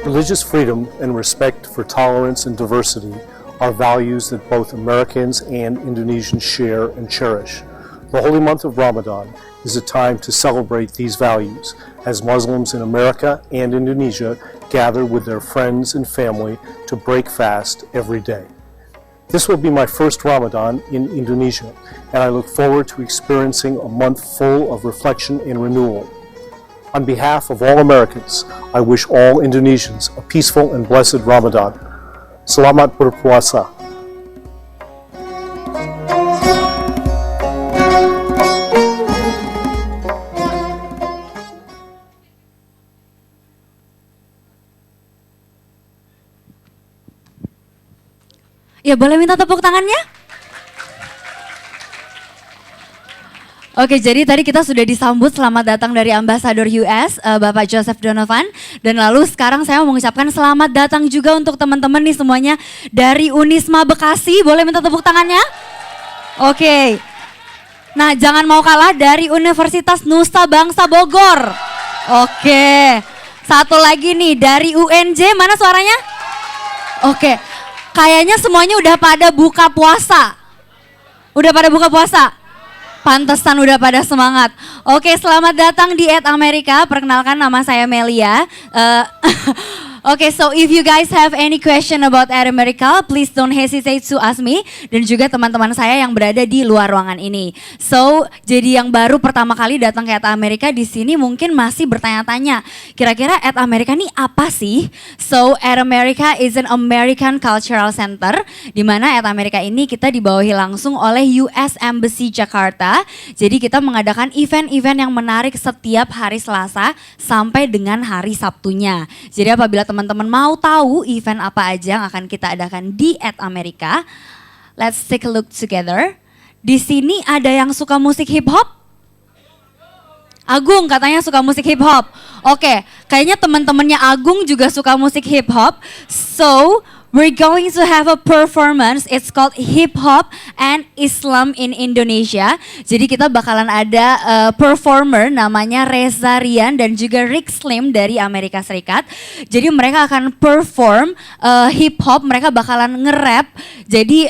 Religious freedom and respect for tolerance and diversity are values that both Americans and Indonesians share and cherish. The holy month of Ramadan is a time to celebrate these values as Muslims in America and Indonesia gather with their friends and family to break fast every day. This will be my first Ramadan in Indonesia, and I look forward to experiencing a month full of reflection and renewal. On behalf of all Americans, I wish all Indonesians a peaceful and blessed Ramadan. Selamat berpuasa. Ya, boleh minta tepuk tangannya? Oke, jadi tadi kita sudah disambut selamat datang dari Ambasador US, Bapak Joseph Donovan. Dan lalu sekarang saya mau mengucapkan selamat datang juga untuk teman-teman nih semuanya dari Unisma Bekasi. Boleh minta tepuk tangannya? Oke. Nah, jangan mau kalah dari Universitas Nusa Bangsa Bogor. Oke. Satu lagi nih dari UNJ, mana suaranya? Oke. Kayaknya semuanya udah pada buka puasa. Udah pada buka puasa? Pantesan udah pada semangat. Oke, selamat datang di Amerika. Perkenalkan, nama saya Melia. Oke, so if you guys have any question about America, please don't hesitate to ask me. Dan juga teman-teman saya yang berada di luar ruangan ini. So, jadi yang baru pertama kali datang ke Amerika di sini mungkin masih bertanya-tanya, kira-kira Amerika ini apa sih? So, America is an American Cultural Center, di mana Amerika ini kita dibawahi langsung oleh US Embassy Jakarta. Jadi kita mengadakan event-event yang menarik setiap hari Selasa sampai dengan hari Sabtunya. Jadi apabila teman-teman mau tahu event apa aja yang akan kita adakan di Amerika, let's take a look together. Di sini ada yang suka musik hip hop? Agung katanya suka musik hip hop. Oke, kayaknya teman-temannya Agung juga suka musik hip hop. So, we're going to have a performance. It's called Hip Hop and Islam in Indonesia. Jadi kita bakalan ada performer namanya Reza Rian dan juga Rick Slim dari Amerika Serikat. Jadi mereka akan perform hip hop, mereka bakalan nge-rap. Jadi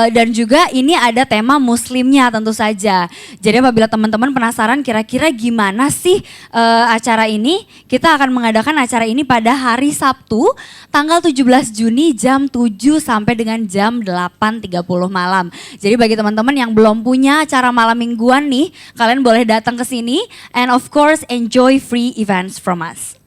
dan juga ini ada tema muslimnya tentu saja. Jadi apabila teman-teman penasaran kira-kira gimana sih acara ini, kita akan mengadakan acara ini pada hari Sabtu tanggal 17 Juni jam 7 sampai dengan jam 8.30 malam. Jadi bagi teman-teman yang belum punya acara malam mingguan nih, kalian boleh datang ke sini and of course enjoy free events from us.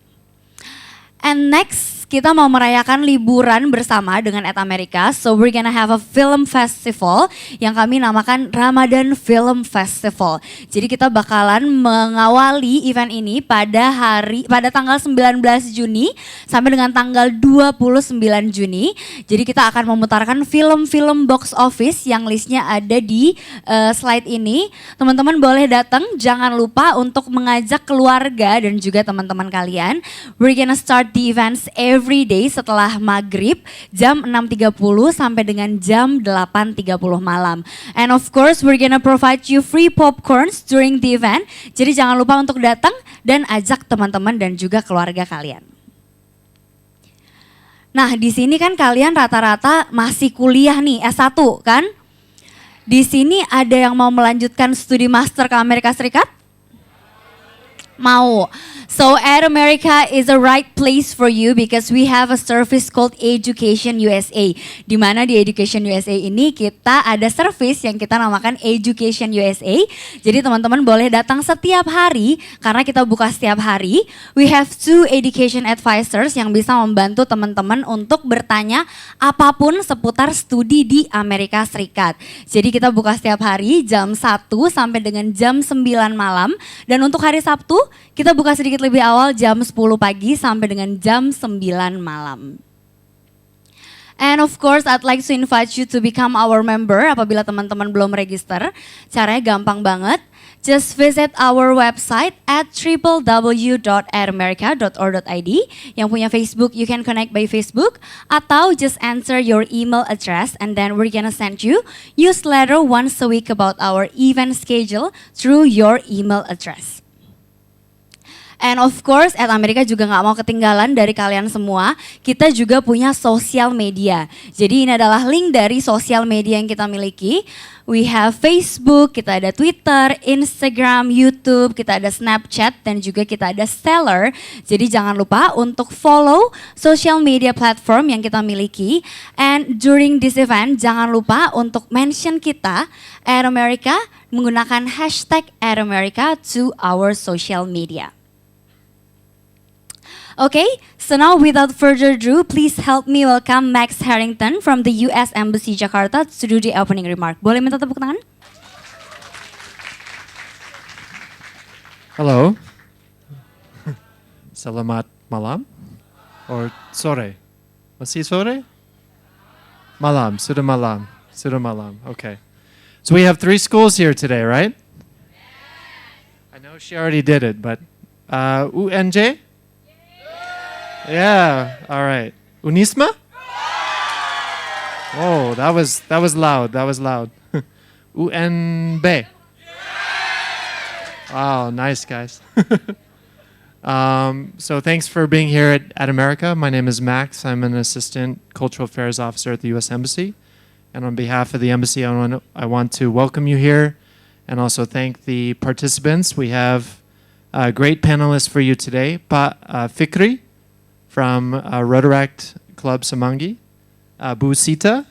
And next, kita mau merayakan liburan bersama dengan Amerika. So we're gonna have a film festival yang kami namakan Ramadhan Film Festival. Jadi kita bakalan mengawali event ini pada tanggal 19 Juni sampai dengan tanggal 29 Juni. Jadi kita akan memutarkan film-film box office yang listnya ada di slide ini. Teman-teman boleh datang, jangan lupa untuk mengajak keluarga dan juga teman-teman kalian. We're gonna start the events every day setelah maghrib jam 6.30 sampai dengan jam 8.30 malam. And of course we're gonna provide you free popcorns during the event. Jadi jangan lupa untuk datang dan ajak teman-teman dan juga keluarga kalian. Nah, di sini kan kalian rata-rata masih kuliah nih, S1 kan? Di sini ada yang mau melanjutkan studi master ke Amerika Serikat? Mau. So America is the right place for you because we have a service called Education USA. Di mana di Education USA ini kita ada service yang kita namakan Education USA. Jadi teman-teman boleh datang setiap hari karena kita buka setiap hari. We have 2 education advisors yang bisa membantu teman-teman untuk bertanya apapun seputar studi di Amerika Serikat. Jadi kita buka setiap hari jam 1 sampai dengan jam 9 malam. Dan untuk hari Sabtu kita buka sedikit lebih awal jam 10 pagi sampai dengan jam 9 malam. And of course I'd like to invite you to become our member apabila teman-teman belum register. Caranya gampang banget. Just visit our website at www.aramerica.org.id. Yang punya Facebook, you can connect by Facebook. Atau just enter your email address and then we're gonna send you newsletter once a week about our event schedule through your email address. And of course, at Amerika juga nggak mau ketinggalan dari kalian semua. Kita juga punya sosial media. Jadi ini adalah link dari sosial media yang kita miliki. We have Facebook, kita ada Twitter, Instagram, YouTube, kita ada Snapchat, dan juga kita ada Stellar. Jadi jangan lupa untuk follow social media platform yang kita miliki. And during this event, jangan lupa untuk mention kita at America menggunakan hashtag at America to our social media. Okay, so now without further ado, please help me welcome Max Harrington from the US Embassy Jakarta to do the opening remark. Boleh minta tepuk tangan? Hello. Selamat malam or sore? Masih sore? Malam, sudah malam, sudah malam. Okay. So we have 3 schools here today, right? I know she already did it, but UNJ? Yeah, all right. Unisma? Oh, that was loud. That was loud. UNB? Wow, nice guys. So thanks for being here at America. My name is Max. I'm an assistant cultural affairs officer at the U.S. Embassy. And on behalf of the embassy, I want to welcome you here and also thank the participants. We have great panelists for you today. Fikri from Rotaract Club Semanggi, Sita,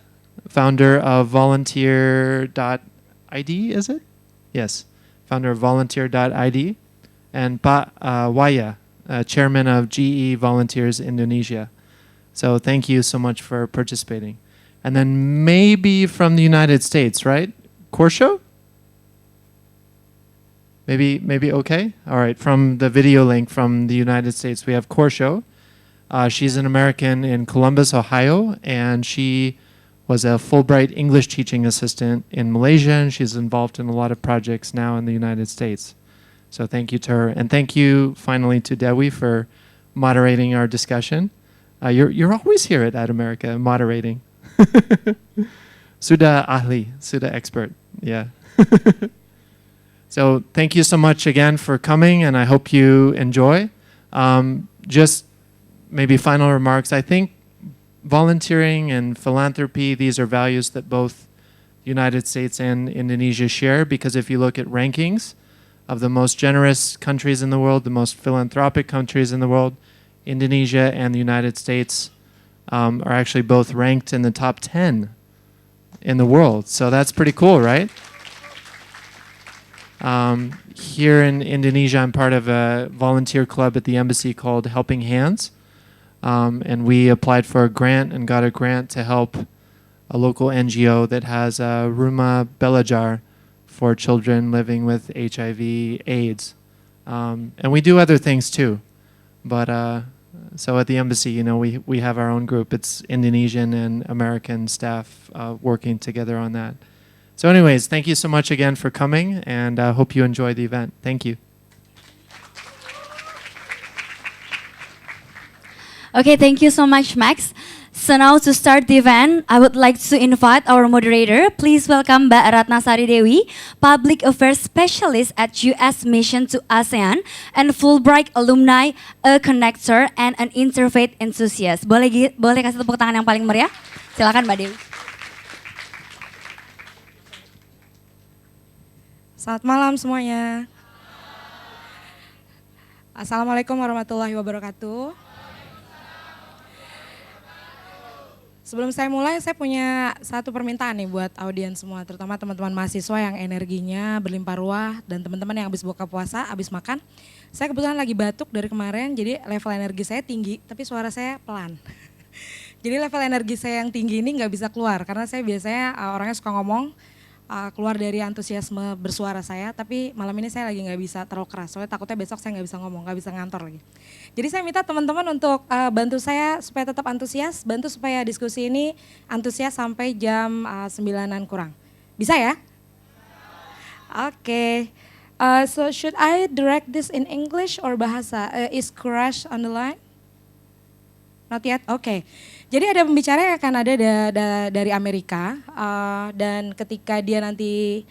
founder of Volunteer.id, is it? Yes, founder of Volunteer.id, and Wayah, chairman of GE Volunteers Indonesia. So thank you so much for participating. And then maybe from the United States, right? Qorsho? Maybe okay? All right, from the video link from the United States, we have Qorsho. She's an American in Columbus, Ohio, and she was a Fulbright English teaching assistant in Malaysia, and she's involved in a lot of projects now in the United States. So thank you to her. And thank you finally to Dewi for moderating our discussion. You're always here at America moderating. Sudah ahli, sudah expert, yeah. So thank you so much again for coming, and I hope you enjoy. Just maybe final remarks. I think volunteering and philanthropy, these are values that both the United States and Indonesia share, because if you look at rankings of the most generous countries in the world, the most philanthropic countries in the world, Indonesia and the United States are actually both ranked in the top 10 in the world. So that's pretty cool, right? Here in Indonesia, I'm part of a volunteer club at the embassy called Helping Hands. And we applied for a grant and got a grant to help a local NGO that has a Rumah Belajar for children living with HIV AIDS. And we do other things too. But so at the embassy, you know, we have our own group. It's Indonesian and American staff working together on that. So anyways, thank you so much again for coming, and I hope you enjoy the event. Thank you. Okay, thank you so much, Max. So now to start the event, I would like to invite our moderator. Please welcome Mbak Ratnasari Dewi, Public Affairs Specialist at U.S. Mission to ASEAN and Fulbright Alumni, a connector and an interfaith enthusiast. Boleh kasih tepuk tangan yang paling meriah? Silakan Mbak Dewi. Selamat malam semuanya. Assalamualaikum warahmatullahi wabarakatuh. Sebelum saya mulai, saya punya satu permintaan nih buat audiens semua, terutama teman-teman mahasiswa yang energinya berlimpah ruah dan teman-teman yang habis buka puasa, habis makan. Saya kebetulan lagi batuk dari kemarin, jadi level energi saya tinggi, tapi suara saya pelan. Jadi level energi saya yang tinggi ini nggak bisa keluar, karena saya biasanya orangnya suka ngomong, keluar dari antusiasme bersuara saya, tapi malam ini saya lagi nggak bisa terlalu keras, soalnya takutnya besok saya nggak bisa ngomong, nggak bisa ngantor lagi. Jadi saya minta teman-teman untuk bantu saya supaya tetap antusias, bantu supaya diskusi ini antusias sampai jam 9-an kurang. Bisa ya? Oke. So should I direct this in English or bahasa? Is Courage on the line? Not yet? Oke. Jadi ada pembicara yang akan ada dari Amerika dan ketika dia nanti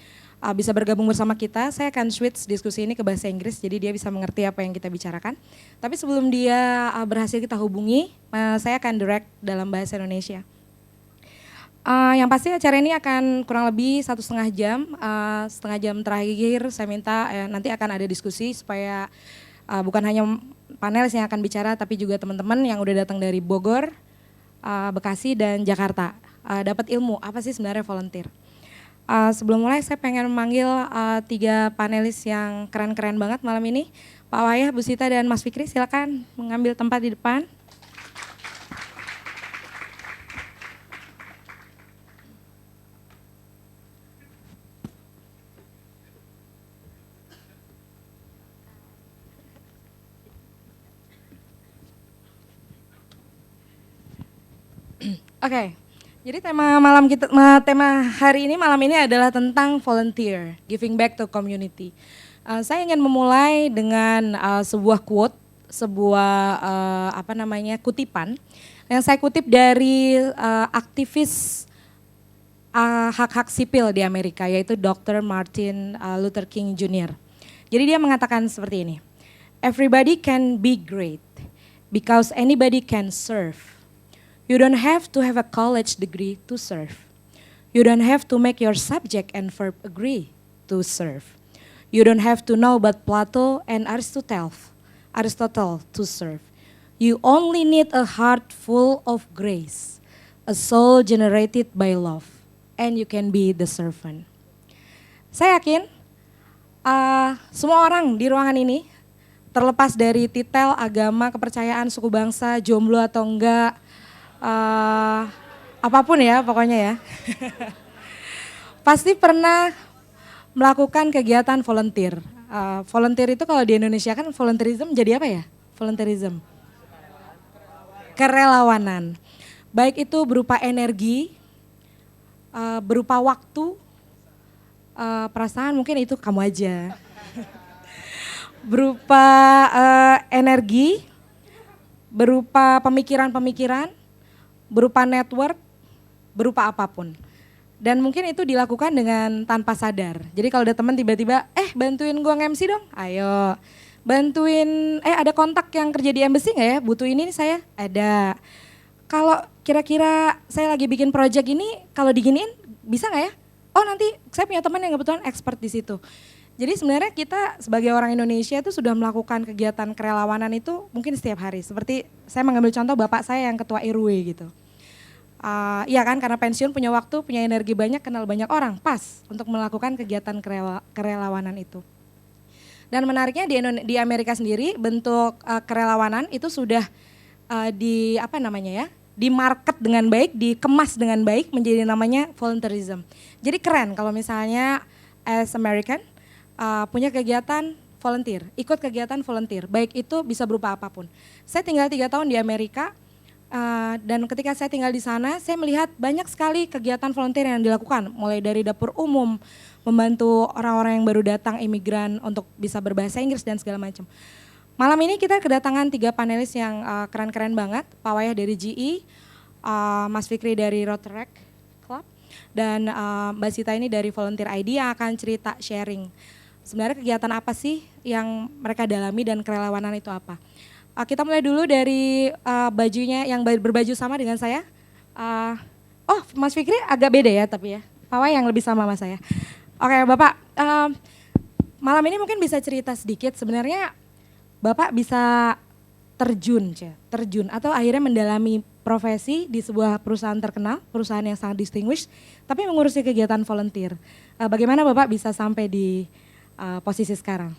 bisa bergabung bersama kita. Saya akan switch diskusi ini ke bahasa Inggris, jadi dia bisa mengerti apa yang kita bicarakan. Tapi sebelum dia berhasil kita hubungi, saya akan direct dalam bahasa Indonesia. Yang pasti acara ini akan kurang lebih 1,5 jam. Setengah jam terakhir saya minta nanti akan ada diskusi supaya bukan hanya panelis yang akan bicara, tapi juga teman-teman yang udah datang dari Bogor, Bekasi, dan Jakarta. Dapat ilmu apa sih sebenarnya volunteer. Sebelum mulai saya pengen memanggil 3 panelis yang keren-keren banget malam ini. Pak Wayah, Bu Sita, dan Mas Fikri, silakan mengambil tempat di depan. Oke. Jadi tema hari ini malam ini adalah tentang volunteer, giving back to community. Saya ingin memulai dengan sebuah quote, sebuah kutipan yang saya kutip dari aktivis hak-hak sipil di Amerika, yaitu Dr. Martin Luther King Jr. Jadi dia mengatakan seperti ini, "Everybody can be great because anybody can serve. You don't have to have a college degree to serve. You don't have to make your subject and verb agree to serve. You don't have to know about Plato and Aristotle to serve. You only need a heart full of grace, a soul generated by love, and you can be the servant." Saya yakin semua orang di ruangan ini, terlepas dari titel, agama, kepercayaan, suku bangsa, jomblo atau enggak, apapun ya pokoknya ya, pasti pernah melakukan kegiatan volunteer. Volunteer itu kalau di Indonesia kan volunteerism jadi apa ya? Volunteerism, kerelawanan. Baik itu berupa energi, berupa waktu, perasaan, mungkin itu kamu aja. Berupa energi, berupa pemikiran-pemikiran, berupa network, berupa apapun. Dan mungkin itu dilakukan dengan tanpa sadar. Jadi kalau ada teman tiba-tiba, bantuin gua nge-MC dong, ayo. Bantuin, ada kontak yang kerja di embassy gak ya, butuh ini saya, ada. Kalau kira-kira saya lagi bikin project ini, kalau diginiin bisa gak ya? Oh nanti saya punya teman yang kebetulan expert di situ. Jadi sebenarnya kita sebagai orang Indonesia itu sudah melakukan kegiatan kerelawanan itu mungkin setiap hari. Seperti saya mengambil contoh bapak saya yang ketua RW gitu. Iya kan, karena pensiun punya waktu, punya energi banyak, kenal banyak orang, pas untuk melakukan kegiatan kerelawanan itu. Dan menariknya di Amerika sendiri bentuk kerelawanan itu sudah di market dengan baik, dikemas dengan baik menjadi namanya volunteerism. Jadi keren kalau misalnya as American punya kegiatan volunteer, ikut kegiatan volunteer, baik itu bisa berupa apapun. Saya tinggal 3 tahun di Amerika, dan ketika saya tinggal di sana, saya melihat banyak sekali kegiatan volunteer yang dilakukan, mulai dari dapur umum, membantu orang-orang yang baru datang, imigran untuk bisa berbahasa Inggris dan segala macam. Malam ini kita kedatangan 3 panelis yang keren-keren banget, Pak Wayah dari GE, Mas Fikri dari Rotaract Club, dan Mbak Sita ini dari Volunteer ID yang akan cerita sharing. Sebenarnya kegiatan apa sih yang mereka dalami dan kerelawanan itu apa? Kita mulai dulu dari bajunya yang berbaju sama dengan saya. Mas Fikri agak beda ya tapi ya. Pak Wayah yang lebih sama sama saya. Oke Bapak, malam ini mungkin bisa cerita sedikit sebenarnya Bapak bisa terjun atau akhirnya mendalami profesi di sebuah perusahaan terkenal, perusahaan yang sangat distinguished, tapi mengurusi kegiatan volunteer. Bagaimana Bapak bisa sampai di posisi sekarang?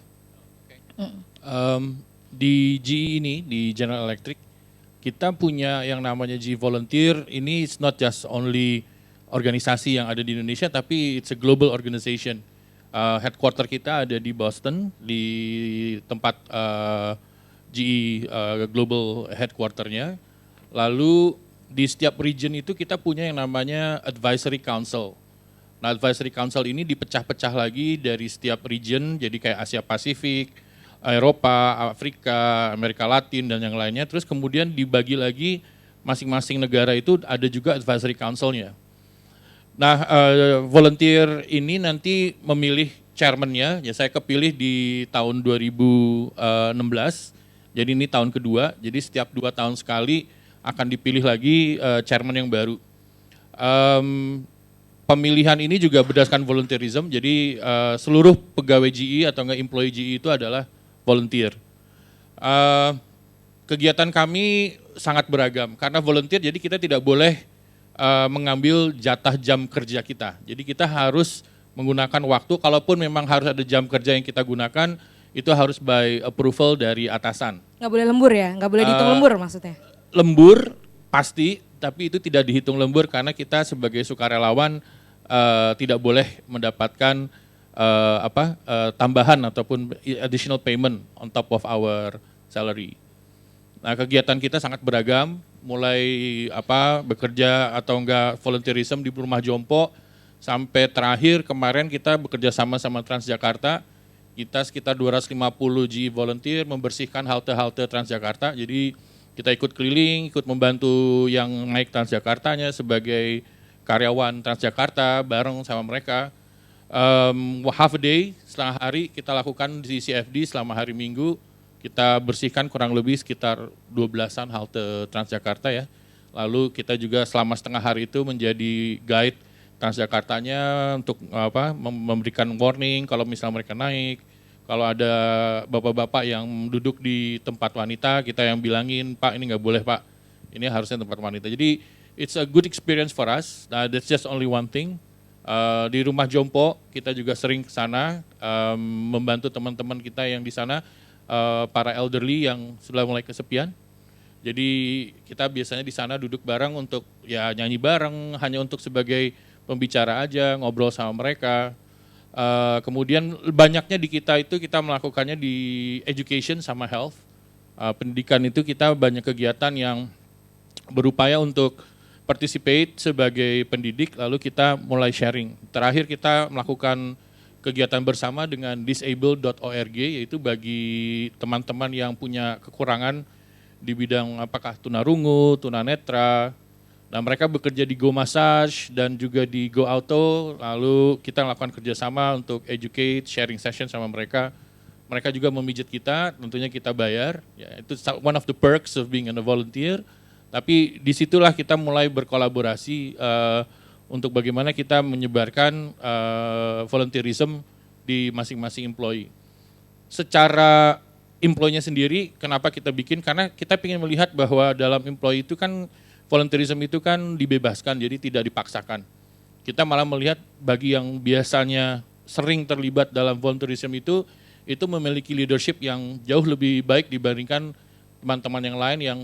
Di GE ini, di General Electric, kita punya yang namanya GE Volunteer. Ini it's not just only organisasi yang ada di Indonesia, tapi it's a global organization. Headquarter kita ada di Boston, di tempat GE Global Headquarternya. Lalu di setiap region itu kita punya yang namanya Advisory Council. Nah, Advisory Council ini dipecah-pecah lagi dari setiap region, jadi kayak Asia Pasifik, Eropa, Afrika, Amerika Latin, dan yang lainnya. Terus kemudian dibagi lagi masing-masing negara itu ada juga Advisory Council-nya. Nah, volunteer ini nanti memilih chairman-nya, ya saya kepilih di tahun 2016, jadi ini tahun kedua, jadi setiap 2 tahun sekali akan dipilih lagi chairman yang baru. Pemilihan ini juga berdasarkan volunteerism, jadi seluruh pegawai GE atau enggak employee GE itu adalah volunteer. Kegiatan kami sangat beragam, karena volunteer jadi kita tidak boleh mengambil jatah jam kerja kita. Jadi kita harus menggunakan waktu, kalaupun memang harus ada jam kerja yang kita gunakan, itu harus by approval dari atasan. Nggak boleh lembur ya? Nggak boleh dihitung lembur maksudnya? Lembur pasti, tapi itu tidak dihitung lembur karena kita sebagai sukarelawan tidak boleh mendapatkan tambahan ataupun additional payment on top of our salary. Nah, kegiatan kita sangat beragam, mulai bekerja atau enggak volunteerism di rumah jompo, sampai terakhir kemarin kita bekerja sama Transjakarta, kita sekitar 250 GE volunteer membersihkan halte-halte Transjakarta, jadi kita ikut keliling, ikut membantu yang naik Transjakartanya sebagai karyawan Transjakarta bareng sama mereka. Half a day, setengah hari kita lakukan di CFD selama hari Minggu. Kita bersihkan kurang lebih sekitar 12-an halte Transjakarta ya. Lalu kita juga selama setengah hari itu menjadi guide Transjakartanya untuk memberikan warning kalau misalnya mereka naik. Kalau ada bapak-bapak yang duduk di tempat wanita, kita yang bilangin, Pak ini nggak boleh Pak, ini harusnya tempat wanita. Jadi it's a good experience for us. Nah, that's just only one thing. Di rumah jompo kita juga sering ke sana membantu teman-teman kita yang di sana. Para elderly yang sudah mulai kesepian. Jadi kita biasanya di sana duduk bareng untuk ya nyanyi bareng, hanya untuk sebagai pembicara aja, ngobrol sama mereka. Kemudian banyaknya di kita itu kita melakukannya di education sama health. Pendidikan itu kita banyak kegiatan yang berupaya untuk participate sebagai pendidik, lalu kita mulai sharing. Terakhir kita melakukan kegiatan bersama dengan disabled.org, yaitu bagi teman-teman yang punya kekurangan di bidang apakah tunarungu, tunanetra. Nah, mereka bekerja di Go Massage dan juga di Go Auto, lalu kita melakukan kerjasama untuk educate, sharing session sama mereka. Mereka juga memijat kita, tentunya kita bayar. Ya, itu one of the perks of being a volunteer. Tapi disitulah kita mulai berkolaborasi untuk bagaimana kita menyebarkan volunteerism di masing-masing employee. Secara employee-nya sendiri, kenapa kita bikin? Karena kita ingin melihat bahwa dalam employee itu kan volunteerism itu kan dibebaskan, jadi tidak dipaksakan. Kita malah melihat bagi yang biasanya sering terlibat dalam volunteerism itu memiliki leadership yang jauh lebih baik dibandingkan teman-teman yang lain yang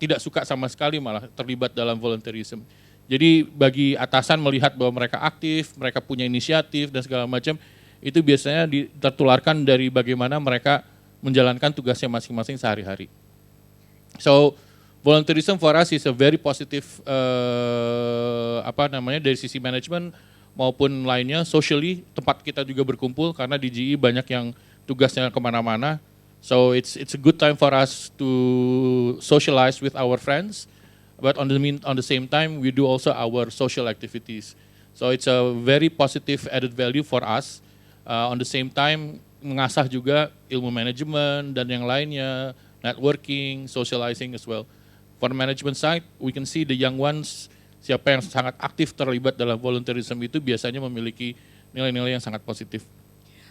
tidak suka sama sekali malah terlibat dalam volunteerism. Jadi bagi atasan melihat bahwa mereka aktif, mereka punya inisiatif dan segala macam, itu biasanya tertularkan dari bagaimana mereka menjalankan tugasnya masing-masing sehari-hari. So, volunteerism for us is a very positive, dari sisi manajemen maupun lainnya, socially tempat kita juga berkumpul karena di GE banyak yang tugasnya kemana-mana. So it's a good time for us to socialize with our friends. But on the same time, we do also our social activities. So it's a very positive added value for us. On the same time, mengasah juga ilmu manajemen dan yang lainnya, networking, socializing as well. For the management side, we can see the young ones, siapa yang sangat aktif terlibat dalam volunteerism itu biasanya memiliki nilai-nilai yang sangat positif.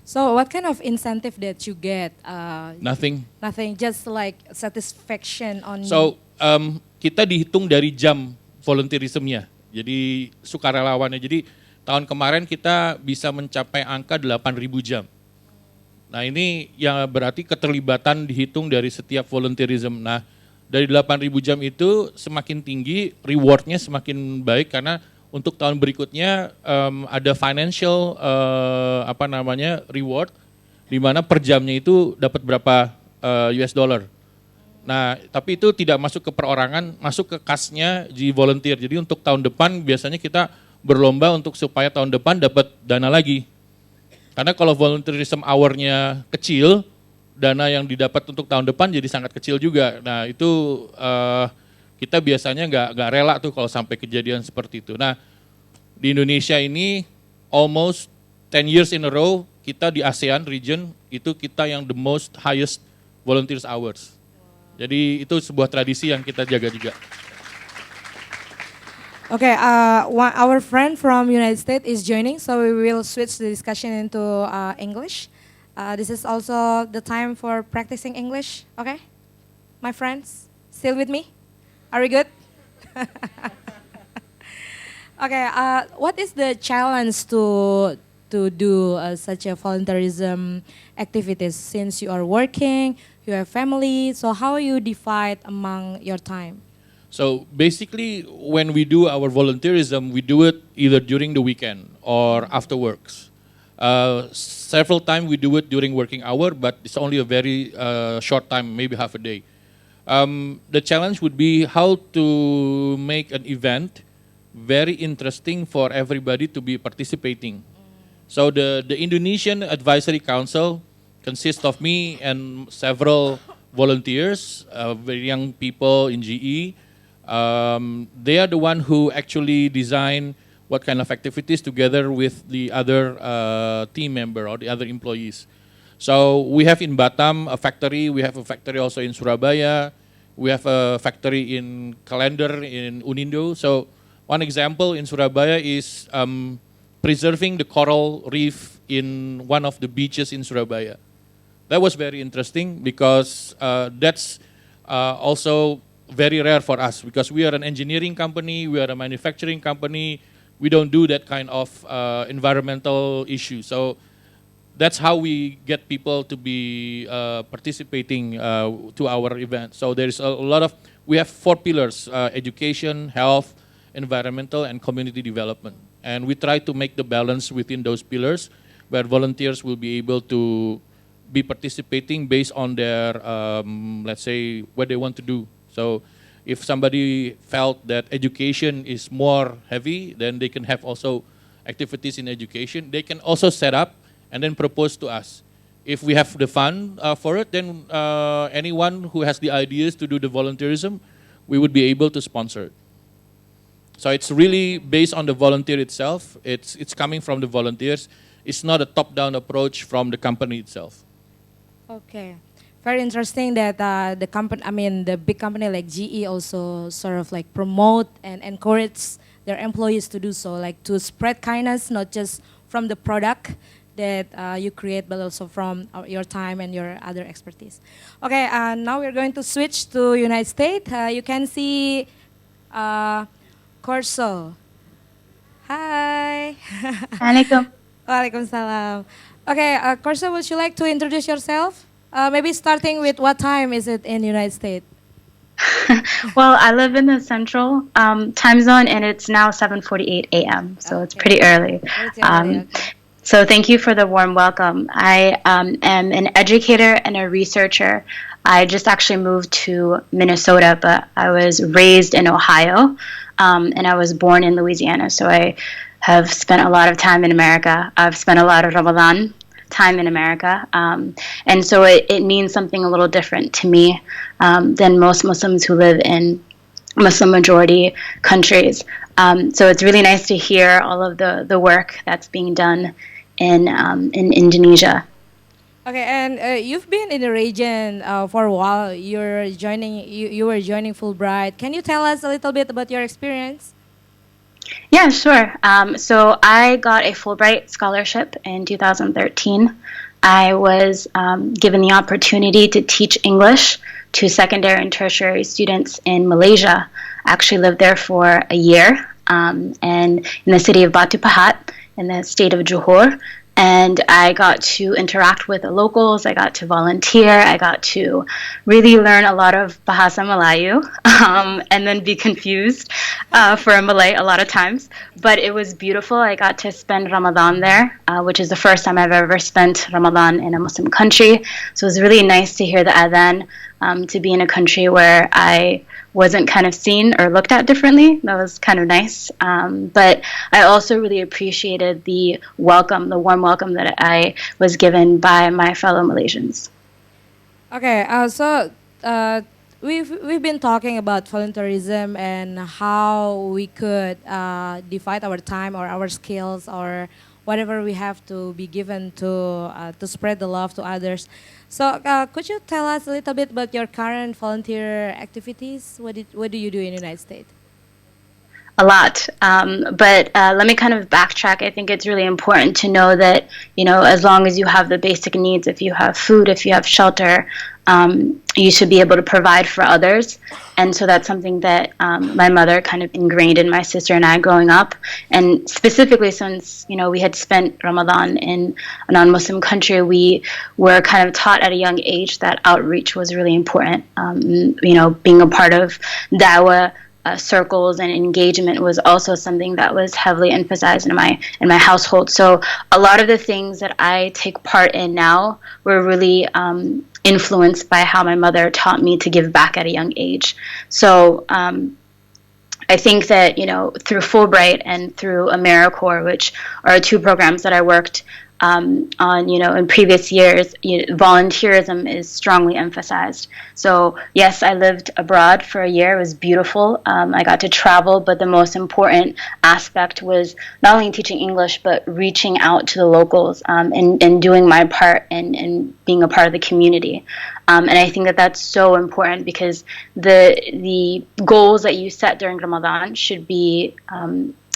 So what kind of incentive that you get? Nothing. Nothing, just like satisfaction on. So kita dihitung dari jam volunteerismnya, jadi sukarelawannya. Jadi tahun kemarin kita bisa mencapai angka 8.000 jam. Nah ini yang berarti keterlibatan dihitung dari setiap volunteerism. Nah dari 8.000 jam itu semakin tinggi, rewardnya semakin baik karena untuk tahun berikutnya ada financial reward di mana per jamnya itu dapat berapa US dollar. Nah, tapi itu tidak masuk ke perorangan, masuk ke kasnya di volunteer. Jadi untuk tahun depan biasanya kita berlomba untuk supaya tahun depan dapat dana lagi. Karena kalau volunteerism hour-nya kecil, dana yang didapat untuk tahun depan jadi sangat kecil juga. Nah, itu kita biasanya nggak rela tuh kalau sampai kejadian seperti itu. Nah, Di Indonesia ini almost 10 years in a row kita di ASEAN region itu kita yang the most highest volunteers hours. Jadi itu sebuah tradisi yang kita jaga juga. Okay, our friend from United States is joining, so we will switch the discussion into English. This is also the time for practicing English, okay? My friends, still with me? Are we good? Okay, what is the challenge to do such a volunteerism activities since you are working, you have family, so how you divide among your time? So basically, when we do our volunteerism, we do it either during the weekend or after works. Several times we do it during working hour, but it's only a very short time, maybe half a day. The challenge would be how to make an event very interesting for everybody to be participating. So the Indonesian Advisory Council consists of me and several volunteers, very young people in GE. They are the one who actually design what kind of activities together with the other team member or the other employees. So we have in Batam a factory, we have a factory also in Surabaya, we have a factory in Kalender in Unindo. So one example in Surabaya is preserving the coral reef in one of the beaches in Surabaya. That was very interesting because that's also very rare for us because we are an engineering company, we are a manufacturing company, we don't do that kind of environmental issue. So that's how we get people to be participating to our event. So there's a lot of, we have 4 pillars, education, health, environmental, and community development. And we try to make the balance within those pillars where volunteers will be able to be participating based on their, let's say, what they want to do. So if somebody felt that education is more heavy, then they can have also activities in education. They can also set up and then propose to us. If we have the fund for it, then anyone who has the ideas to do the volunteerism, we would be able to sponsor it. So it's really based on the volunteer itself. It's coming from the volunteers. It's not a top-down approach from the company itself. Okay. Very interesting that the company, I mean, the big company like GE also sort of like promote and encourage their employees to do so, like to spread kindness, not just from the product that you create, but also from your time and your other expertise. Okay, now we're going to switch to United States. You can see Qorsho. Hi. Assalamualaikum. Waalaikumsalam. Okay, Qorsho, would you like to introduce yourself? Maybe starting with what time is it in the United States? Well, I live in the central time zone, and it's now 7:48 a.m., so it's pretty early. Okay. So thank you for the warm welcome. I am an educator and a researcher. I just actually moved to Minnesota, but I was raised in Ohio, and I was born in Louisiana, so I have spent a lot of time in America. I've spent a lot of Ramadan time in America, and so it means something a little different to me than most Muslims who live in Muslim majority countries. So it's really nice to hear all of the work that's being done in Indonesia. Okay, and you've been in the region for a while. You were joining Fulbright. Can you tell us a little bit about your experience? Yeah, sure. So I got a Fulbright scholarship in 2013. I was given the opportunity to teach English to secondary and tertiary students in Malaysia. I actually lived there for a year, and in the city of Batu Pahat in the state of Johor. And I got to interact with the locals, I got to volunteer, I got to really learn a lot of Bahasa Melayu, and then be confused for a Malay a lot of times. But it was beautiful. I got to spend Ramadan there, which is the first time I've ever spent Ramadan in a Muslim country. So it was really nice to hear the adhan, to be in a country where I wasn't kind of seen or looked at differently. That was kind of nice. But I also really appreciated the welcome, the warm welcome that I was given by my fellow Malaysians. Okay, so we've been talking about volunteerism and how we could divide our time or our skills or whatever we have to be given to spread the love to others. So could you tell us a little bit about your current volunteer activities? What do you do in the United States? A lot. But let me kind of backtrack. I think it's really important to know that, as long as you have the basic needs, if you have food, if you have shelter, you should be able to provide for others. And so that's something that my mother kind of ingrained in my sister and I growing up. And specifically since, we had spent Ramadan in a non-Muslim country, we were kind of taught at a young age that outreach was really important. Being a part of dawah, circles and engagement was also something that was heavily emphasized in my household. So a lot of the things that I take part in now were really influenced by how my mother taught me to give back at a young age. So I think that through Fulbright and through AmeriCorps, which are two programs that I worked on, in previous years, volunteerism is strongly emphasized. So yes, I lived abroad for a year. It was beautiful. I got to travel, but the most important aspect was not only teaching English, but reaching out to the locals and doing my part and being a part of the community. And I think that that's so important because the goals that you set during Ramadan should be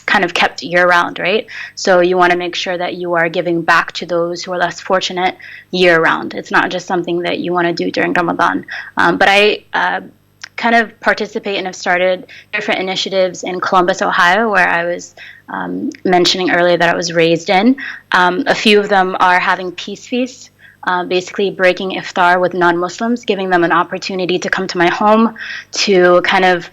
kind of kept year-round, right? So you want to make sure that you are giving back to those who are less fortunate year-round. It's not just something that you want to do during Ramadan. But I kind of participate and have started different initiatives in Columbus, Ohio, where I was mentioning earlier that I was raised in. A few of them are having peace feasts, basically breaking iftar with non-Muslims, giving them an opportunity to come to my home to kind of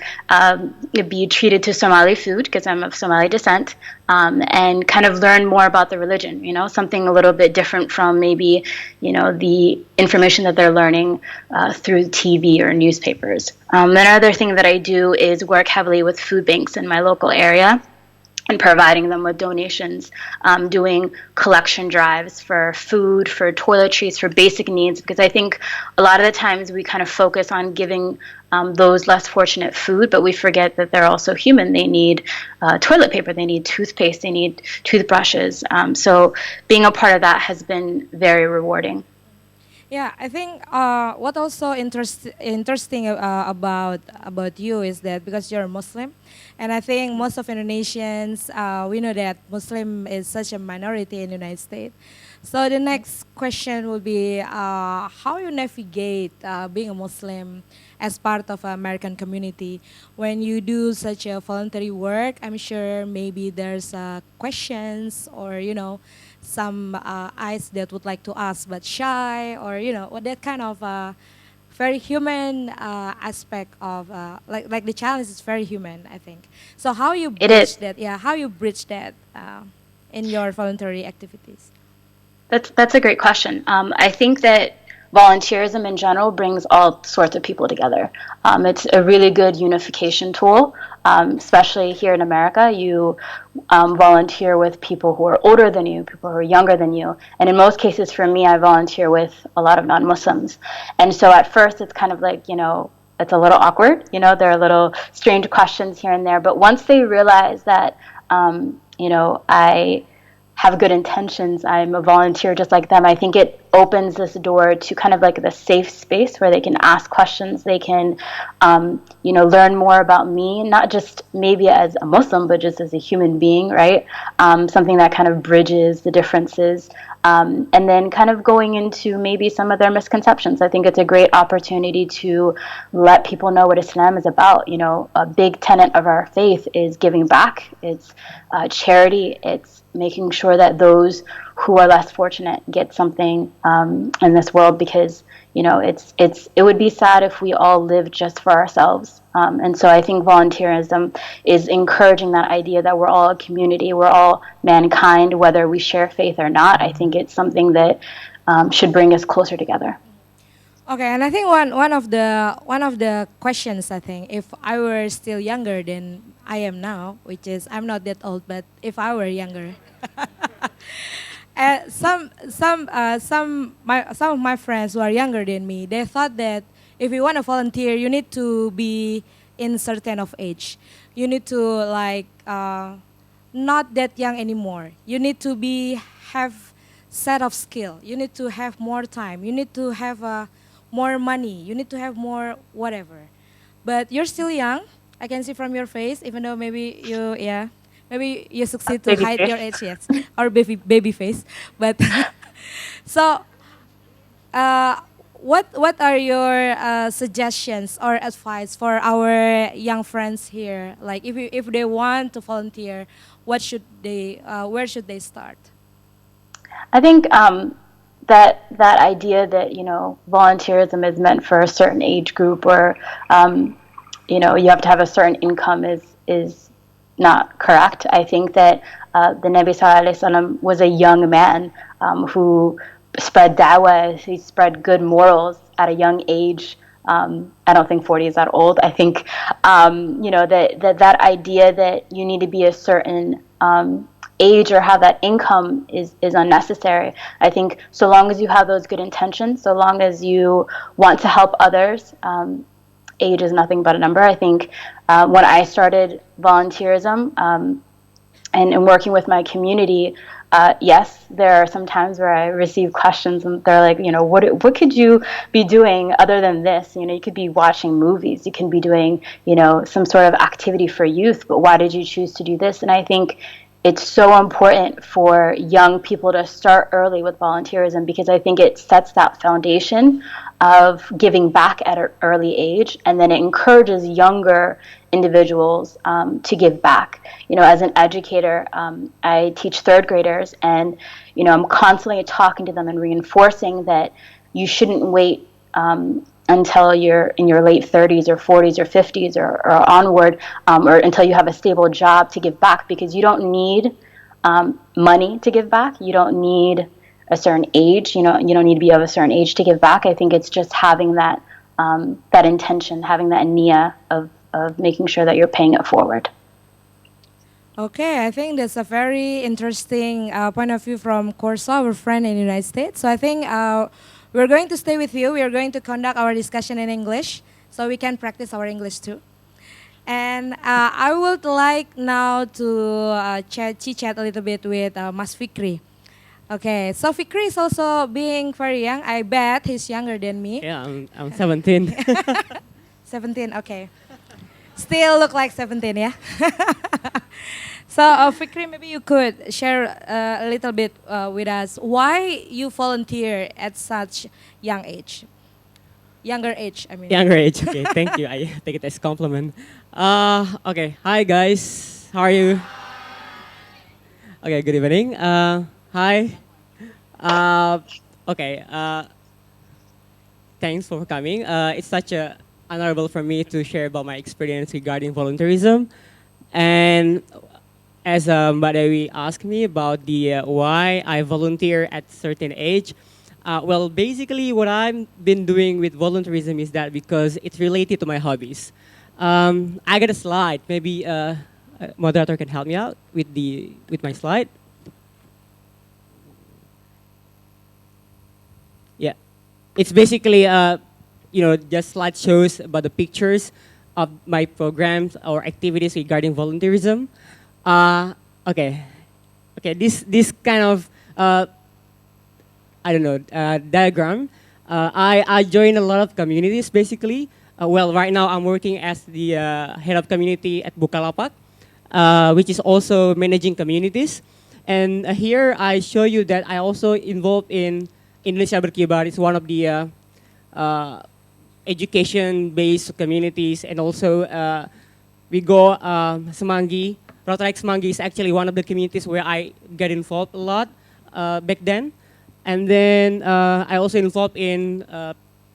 be treated to Somali food, because I'm of Somali descent, and kind of learn more about the religion, something a little bit different from maybe, the information that they're learning through TV or newspapers. Another thing that I do is work heavily with food banks in my local area and providing them with donations, doing collection drives for food, for toiletries, for basic needs, because I think a lot of the times we kind of focus on giving those less fortunate food, but we forget that they're also human. They need toilet paper, they need toothpaste, they need toothbrushes. So being a part of that has been very rewarding. Yeah, I think what also interesting about you is that because you're a Muslim, and I think most of Indonesians, we know that Muslim is such a minority in the United States. So the next question will be how you navigate being a Muslim as part of an American community. When you do such a voluntary work, I'm sure maybe there's questions or, some eyes that would like to ask but shy, or what that kind of very human aspect of like the challenge is very human, I think. So how you bridge that? Yeah, how you bridge that in your voluntary activities? That's a great question. I think that volunteerism in general brings all sorts of people together. It's a really good unification tool, especially here in America. You volunteer with people who are older than you, people who are younger than you. And in most cases, for me, I volunteer with a lot of non-Muslims. And so at first, it's kind of like, it's a little awkward. There are little strange questions here and there. But once they realize that, I have good intentions, I'm a volunteer just like them, I think it opens this door to kind of like the safe space where they can ask questions, they can, learn more about me, not just maybe as a Muslim, but just as a human being, right? Something that kind of bridges the differences. And then kind of going into maybe some of their misconceptions. I think it's a great opportunity to let people know what Islam is about. A big tenet of our faith is giving back. It's charity. It's making sure that those who are less fortunate get something in this world, because it would be sad if we all lived just for ourselves. And so I think volunteerism is encouraging that idea that we're all a community, we're all mankind, whether we share faith or not. I think it's something that should bring us closer together. Okay, and I think one of the questions, I think, if I were still younger than I am now, which is I'm not that old, but if I were younger, some of my friends who are younger than me, they thought that if you want to volunteer, you need to be in certain of age. You need to like not that young anymore. You need to have set of skill. You need to have more time. You need to have more money. You need to have more whatever. But you're still young. I can see from your face, even though maybe you succeed to Baby hide face. your age, yes, or baby face. But so, what are your suggestions or advice for our young friends here? Like, if they want to volunteer, where should they start? I think that idea that volunteerism is meant for a certain age group, or you have to have a certain income is not correct. I think that the Nabi Sallallahu Alaihi Wasallam was a young man who spread dawah. He spread good morals at a young age. I don't think 40 is that old. I think that idea that you need to be a certain age or have that income is unnecessary. I think so long as you have those good intentions, so long as you want to help others, age is nothing but a number. I think when I started volunteerism and working with my community, yes, there are some times where I receive questions and they're like, what could you be doing other than this? You could be watching movies, you can be doing, some sort of activity for youth, but why did you choose to do this? And I think it's so important for young people to start early with volunteerism, because I think it sets that foundation of giving back at an early age, and then it encourages younger individuals to give back. As an educator, I teach third graders, and I'm constantly talking to them and reinforcing that you shouldn't wait until you're in your late 30s or 40s or 50s or onward, or until you have a stable job to give back, because you don't need money to give back. You don't need a certain age. You don't need to be of a certain age to give back. I think it's just having that intention, having that niyyah of making sure that you're paying it forward. Okay, I think that's a very interesting point of view from Qorsho, our friend in the United States. So I think we're going to stay with you. We are going to conduct our discussion in English, so we can practice our English too. And I would like now to chit-chat a little bit with Mas Fikri. Okay, so Fikri is also being very young. I bet he's younger than me. Yeah, I'm 17. 17, okay. Still look like 17, yeah? So Fikri, maybe you could share a little bit with us why you volunteer at such young age. Younger age, I mean. Younger age, okay, thank you. I take it as a compliment. Okay, hi guys, how are you? Okay, good evening. Hi. Okay, thanks for coming. It's such a honorable for me to share about my experience regarding volunteerism. And as Mbak Dewi asked me about the why I volunteer at certain age, well, basically what I've been doing with volunteerism is that because it's related to my hobbies. I got a slide. Maybe moderator can help me out with my slide. Yeah, it's basically just slide shows about the pictures of my programs or activities regarding volunteerism. Okay, this kind of diagram. I joined a lot of communities basically. Well, right now I'm working as the head of community at Bukalapak, which is also managing communities. And here I show you that I also involved in Indonesia Berkibar. It's one of the education-based communities, and also we go Semanggi. Rotaract Semanggi is actually one of the communities where I got involved a lot back then. And then I also involved in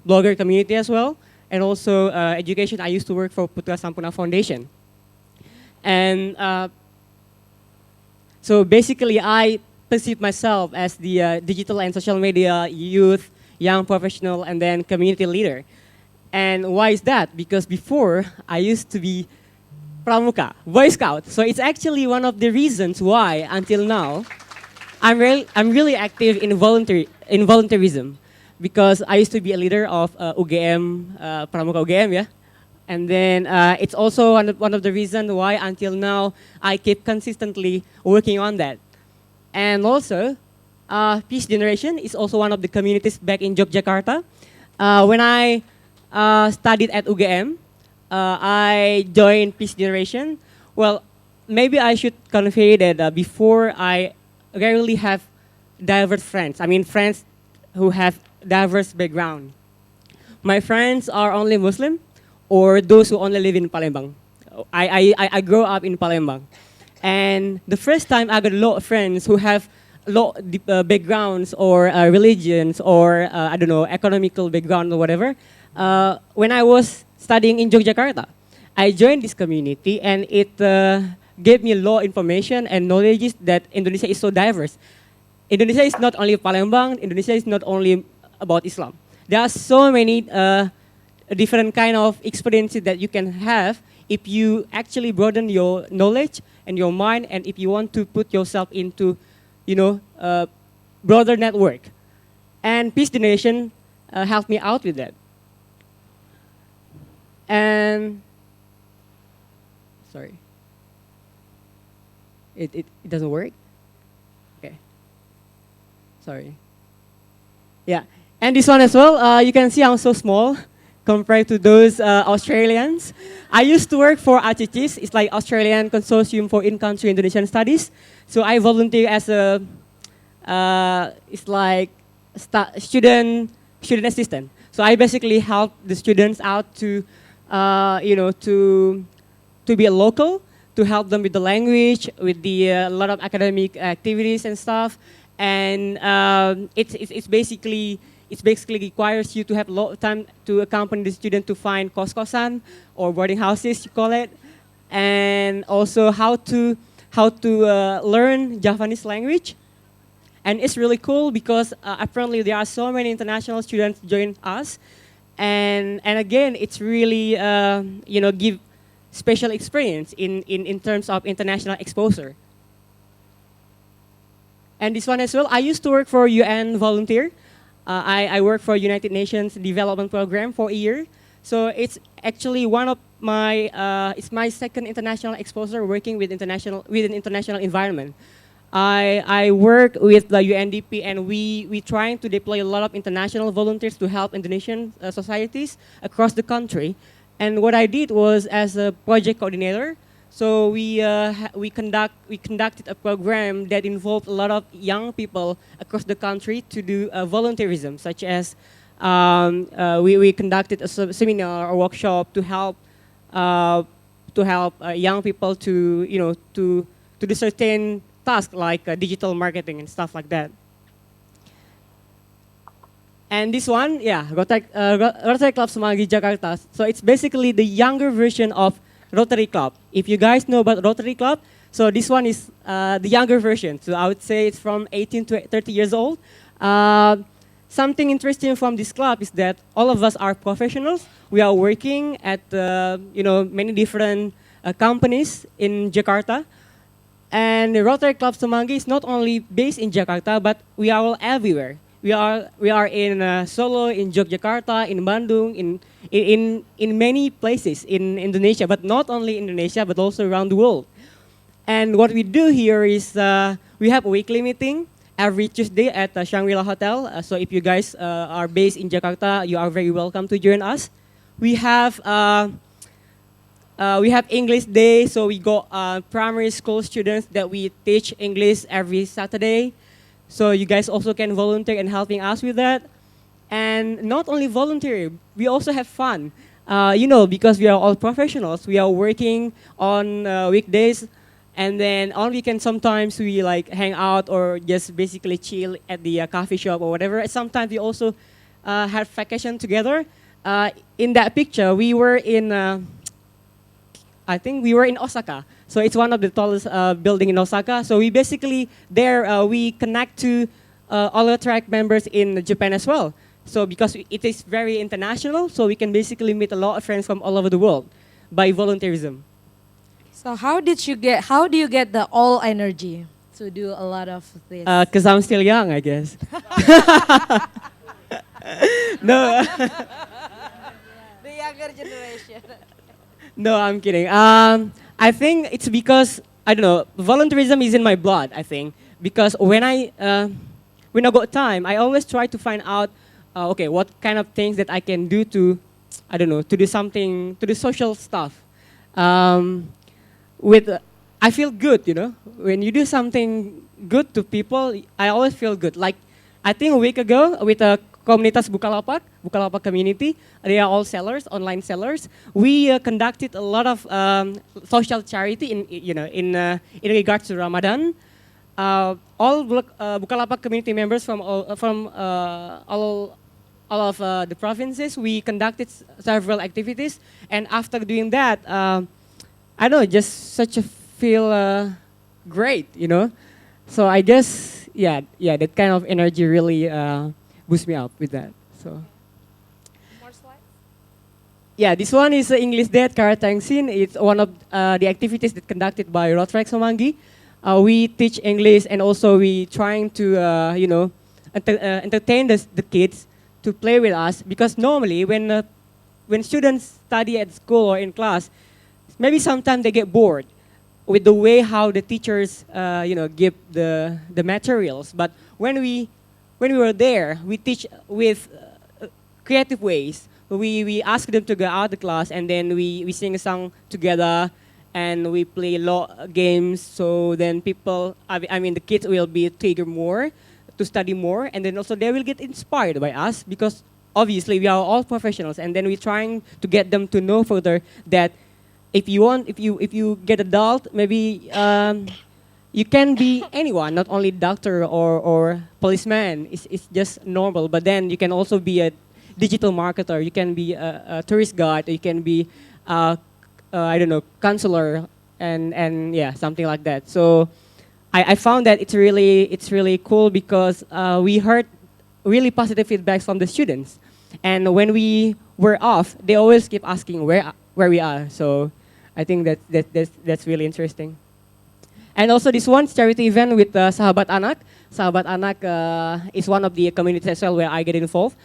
blogger community as well, and also education. I used to work for Putra Sampurna Foundation. And so basically I perceive myself as the digital and social media youth, young professional, and then community leader. And why is that? Because before I used to be Pramuka, Boy Scout. So it's actually one of the reasons why until now I'm really active in volunteerism. because I used to be a leader of UGM, Pramuka UGM, yeah. And then it's also one of the reasons why until now I keep consistently working on that. And also, Peace Generation is also one of the communities back in Yogyakarta. When I studied at UGM, I joined Peace Generation. Well, maybe I should convey that before I rarely have diverse friends. I mean friends who have diverse background. My friends are only Muslim or those who only live in Palembang. I grew up in Palembang. And the first time I got a lot of friends who have a lot of backgrounds or religions or, I don't know, economical background or whatever, when I was studying in Yogyakarta, I joined this community and it gave me a lot of information and knowledge that Indonesia is so diverse. Indonesia is not only Palembang, Indonesia is not only about Islam. There are so many different kind of experiences that you can have if you actually broaden your knowledge and your mind, and if you want to put yourself into, you know, a broader network. And Peace Generation helped me out with that. And sorry, it doesn't work. Okay, sorry. Yeah, and this one as well. You can see I'm so small compared to those Australians. I used to work for ACCIS. It's like Australian Consortium for In-Country Indonesian Studies. So I volunteer as a, it's like student assistant. So I basically help the students out to, you know, to be a local, to help them with the language, with the a lot of academic activities and stuff. And it's basically requires you to have a lot of time to accompany the student to find kos-kosan or boarding houses, you call it, and also how to learn Javanese language. And it's really cool because apparently there are so many international students join us, and again it's really you know, give special experience in terms of international exposure. And this one as well, I used to work for UN volunteer. I work for United Nations Development Program for a year. So it's actually one of my, it's my second international exposure working with an international environment. I work with the UNDP and we trying to deploy a lot of international volunteers to help Indonesian societies across the country. And what I did was as a project coordinator, so we conducted a program that involved a lot of young people across the country to do volunteerism, such as we conducted a seminar or workshop to help young people to, you know, to do certain tasks like digital marketing and stuff like that. And this one, yeah, Rotary Club Semanggi Jakarta. So it's basically the younger version of Rotary Club. If you guys know about Rotary Club, so this one is the younger version. So I would say it's from 18 to 30 years old. Something interesting from this club is that all of us are professionals. We are working at you know, many different companies in Jakarta. And the Rotary Club Semanggi is not only based in Jakarta, but we are all everywhere. We are in Solo, in Yogyakarta, in Bandung, in many places in Indonesia, but not only Indonesia, but also around the world. And what we do here is we have a weekly meeting every Tuesday at the Shangri-La Hotel. So if you guys are based in Jakarta, you are very welcome to join us. We have English Day, so we got primary school students that we teach English every Saturday. So you guys also can volunteer and helping us with that. And not only volunteer, we also have fun. You know, because we are all professionals, we are working on weekdays, and then on weekends sometimes we like hang out or just basically chill at the coffee shop or whatever. And sometimes we also have vacation together. In that picture, we were in, I think we were in Osaka. So it's one of the tallest building in Osaka. So we basically, there we connect to all Rotaract members in Japan as well. So because it is very international, so we can basically meet a lot of friends from all over the world by volunteerism. So how do you get the all energy to do a lot of this? Because I'm still young, I guess. No. The younger generation. No, I'm kidding. I think it's because I don't know. Volunteerism is in my blood. I think because when I got time, I always try to find out, okay, what kind of things that I can do to, I don't know, to do something to do social stuff. With I feel good, you know, when you do something good to people. I always feel good. Like I think a week ago with a Komunitas Bukalapak community. They are all sellers, online sellers. We conducted a lot of social charity in regards to Ramadan. All Bukalapak community members from all of the provinces, we conducted several activities, and after doing that, I don't know, just such a feel great, you know. So I guess that kind of energy really boosts me up with that. So. More slides? Yeah, this one is English Dead Karatang Scene. It's one of the activities that conducted by Rotaract Semanggi. We teach English, and also we trying to entertain the kids to play with us, because normally when students study at school or in class, maybe sometimes they get bored with the way how the teachers give the materials. But when we were there, we teach with creative ways. We ask them to go out the class, and then we sing a song together, and we play games. So then the kids will be triggered more to study more, and then also they will get inspired by us, because obviously we are all professionals, and then we're trying to get them to know further that if you get adult, maybe you can be anyone, not only doctor or policeman. It's just normal, but then you can also be a digital marketer. You can be a tourist guide. You can be counselor, and yeah, something like that. So I found that it's really cool, because we heard really positive feedback from the students, and when we were off, they always keep asking where we are. So I think that's really interesting. And also this one charity event with Sahabat Anak. Sahabat Anak is one of the communities as well where I get involved.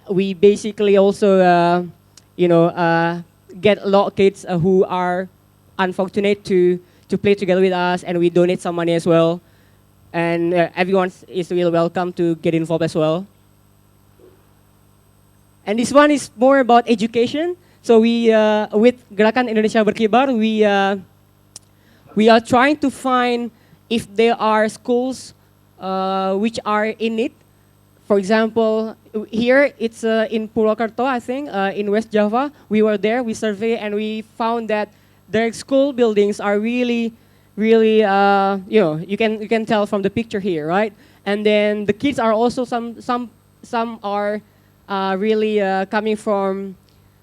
We basically also get a lot of kids who are unfortunate to play together with us, and we donate some money as well. And everyone is really welcome to get involved as well. And this one is more about education. So we, with Gerakan Indonesia Berkibar, we are trying to find if there are schools which are in it. For example, here it's in Purwokerto, I think, in West Java. We were there, we surveyed, and we found that their school buildings are really, you can tell from the picture here, right? And then the kids are also some are really coming from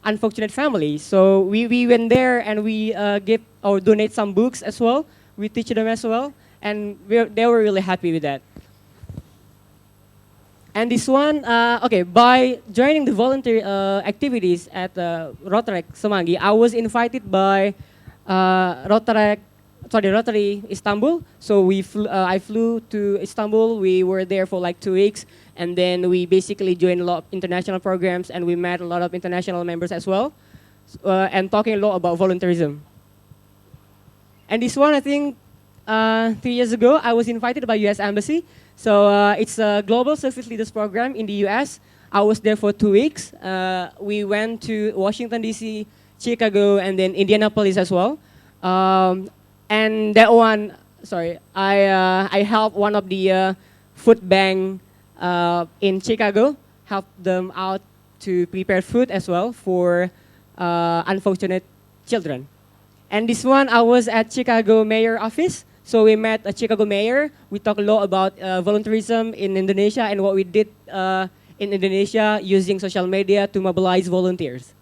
unfortunate families. So we went there, and we give or donate some books as well. We teach them as well, and they were really happy with that. And this one, by joining the volunteer activities at Rotaract Semanggi, I was invited by Rotary Istanbul. So I flew to Istanbul. We were there for like 2 weeks, and then we basically joined a lot of international programs, and we met a lot of international members as well, and talking a lot about volunteerism. And this one, I think, 3 years ago, I was invited by U.S. Embassy. So it's a Global Service Leaders Program in the U.S. I was there for 2 weeks. We went to Washington, D.C., Chicago, and then Indianapolis as well. And that one, I helped one of the food bank in Chicago, helped them out to prepare food as well for unfortunate children. And this one, I was at Chicago Mayor Office. So we met a Chicago mayor. We talked a lot about volunteerism in Indonesia and what we did in Indonesia using social media to mobilize volunteers.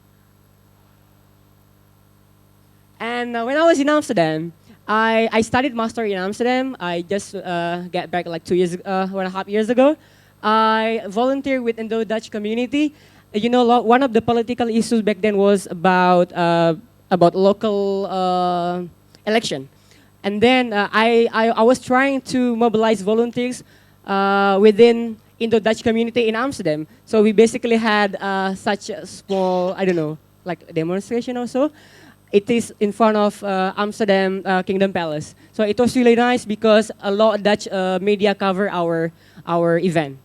And when I was in Amsterdam, I studied master in Amsterdam. I just got back like 1.5 years ago. I volunteered with Indo-Dutch community. You know, one of the political issues back then was about local election. And then I was trying to mobilize volunteers within Indo Dutch community in Amsterdam. So we basically had such a small, I don't know, like a demonstration or so. It is in front of Amsterdam Kingdom Palace. So it was really nice because a lot of Dutch media cover our event.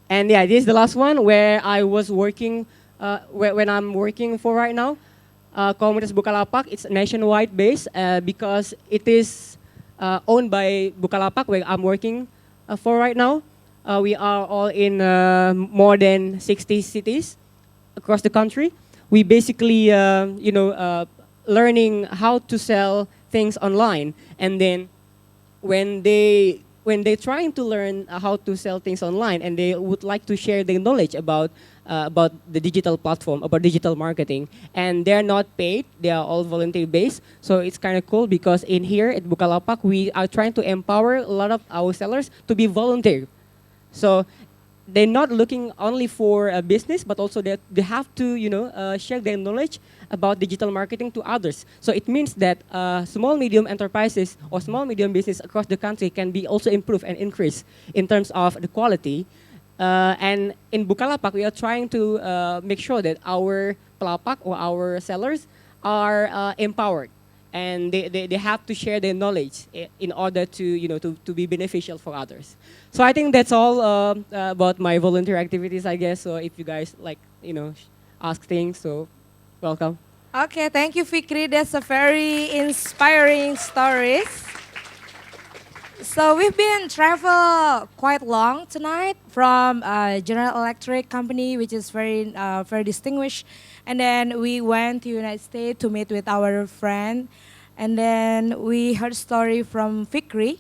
And yeah, this is the last one where I was working, when I'm working for right now. Komunitas Bukalapak, it's nationwide based because it is owned by Bukalapak, where I'm working for right now. We are all in more than 60 cities across the country. We basically, learning how to sell things online, and then when they're trying to learn how to sell things online, and they would like to share their knowledge about the digital platform, about digital marketing, and they're not paid, they are all volunteer based. So it's kind of cool because in here at Bukalapak, we are trying to empower a lot of our sellers to be volunteer. So they're not looking only for a business, but also they have to, share their knowledge about digital marketing to others. So it means that small, medium enterprises or small, medium business across the country can be also improved and increased in terms of the quality. And in Bukalapak, we are trying to make sure that our pelapak or our sellers are empowered. And they have to share their knowledge in order to be beneficial for others. So I think that's all about my volunteer activities, I guess. So if you guys ask things, so welcome. Okay, thank you, Fikri. That's a very inspiring stories. So we've been travel quite long tonight from General Electric company, which is very distinguished, and then we went to United States to meet with our friend, and then we heard story from Fikri,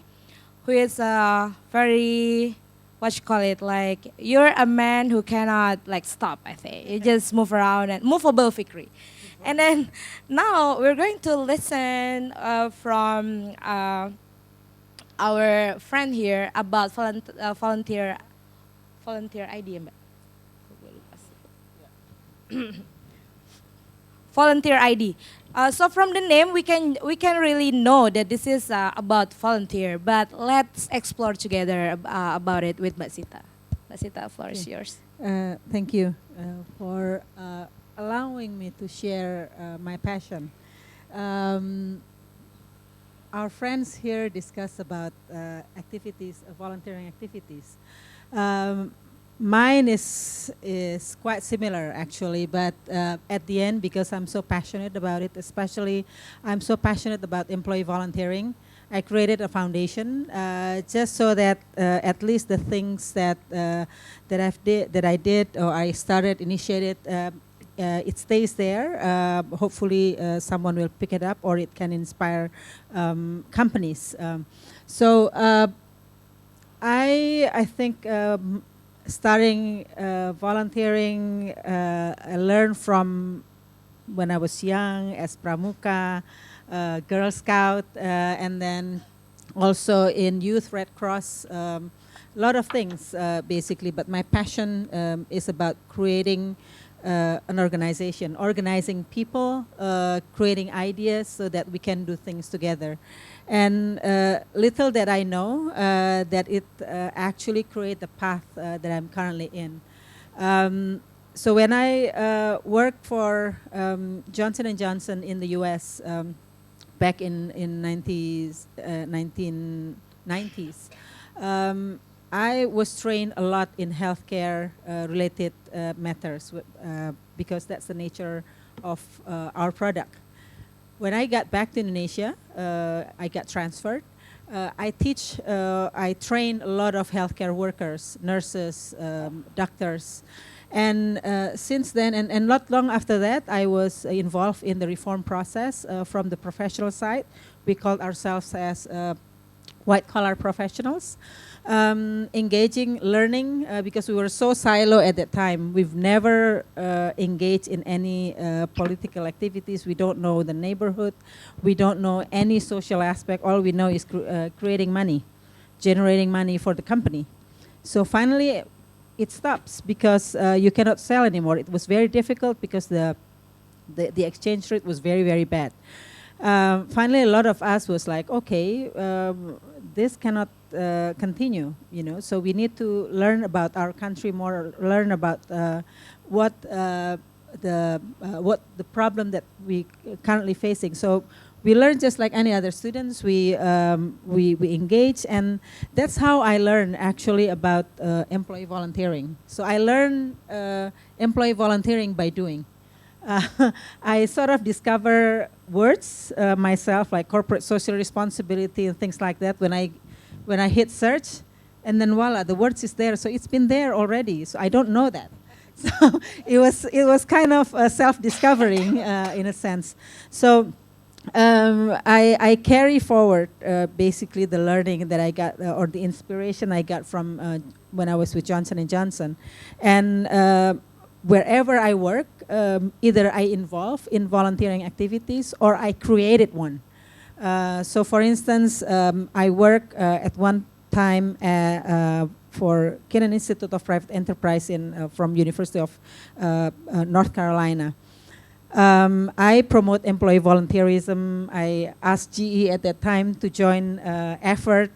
who is very, what you call it, like you're a man who cannot like stop. I think you just move around and movable, Fikri. And then now we're going to listen from our friend here about volunteer ID, Mbak. Volunteer ID. So from the name, we can really know that this is about volunteer. But let's explore together about it with Mbak Sita. Mbak Sita, floor is yours. Thank you for allowing me to share my passion. Our friends here discuss about activities, volunteering activities. Mine is quite similar actually, but at the end, because I'm so passionate about it, especially I'm so passionate about employee volunteering, I created a foundation just so that at least the things that I did or I started, initiated, it stays there. Hopefully someone will pick it up or it can inspire companies. So I think starting volunteering, I learned from when I was young as Pramuka, Girl Scout, and then also in Youth Red Cross, a lot of things basically, but my passion is about creating an organization, organizing people, creating ideas so that we can do things together. And little that I know that it actually create the path that I'm currently in. So when I worked for Johnson & Johnson in the US back in 1990s, I was trained a lot in healthcare related matters because that's the nature of our product. When I got back to Indonesia, I got transferred. I train a lot of healthcare workers, nurses, doctors. And since then, and not long after that, I was involved in the reform process from the professional side. We called ourselves as white-collar professionals. Engaging, learning, because we were so silo at that time. We've never engaged in any political activities. We don't know the neighborhood. We don't know any social aspect. All we know is creating money, generating money for the company. So finally, it stops because you cannot sell anymore. It was very difficult because the exchange rate was very, very bad. Finally, a lot of us was like, okay, this cannot continue, you know. So we need to learn about our country more, learn about what the problem that we currently facing. So we learn just like any other students. We engage, and that's how I learn actually about employee volunteering. So I learn employee volunteering by doing. I sort of discover words myself, like corporate social responsibility and things like that, when I hit search, and then voila, the words is there. So it's been there already. So I don't know that. So it was kind of self-discovering in a sense. So I carry forward basically the learning that I got or the inspiration I got from when I was with Johnson & Johnson. And wherever I work, either I involve in volunteering activities or I created one. So for instance, I work at one time for Kennan Institute of Private Enterprise from University of North Carolina. I promote employee volunteerism. I asked GE at that time to join effort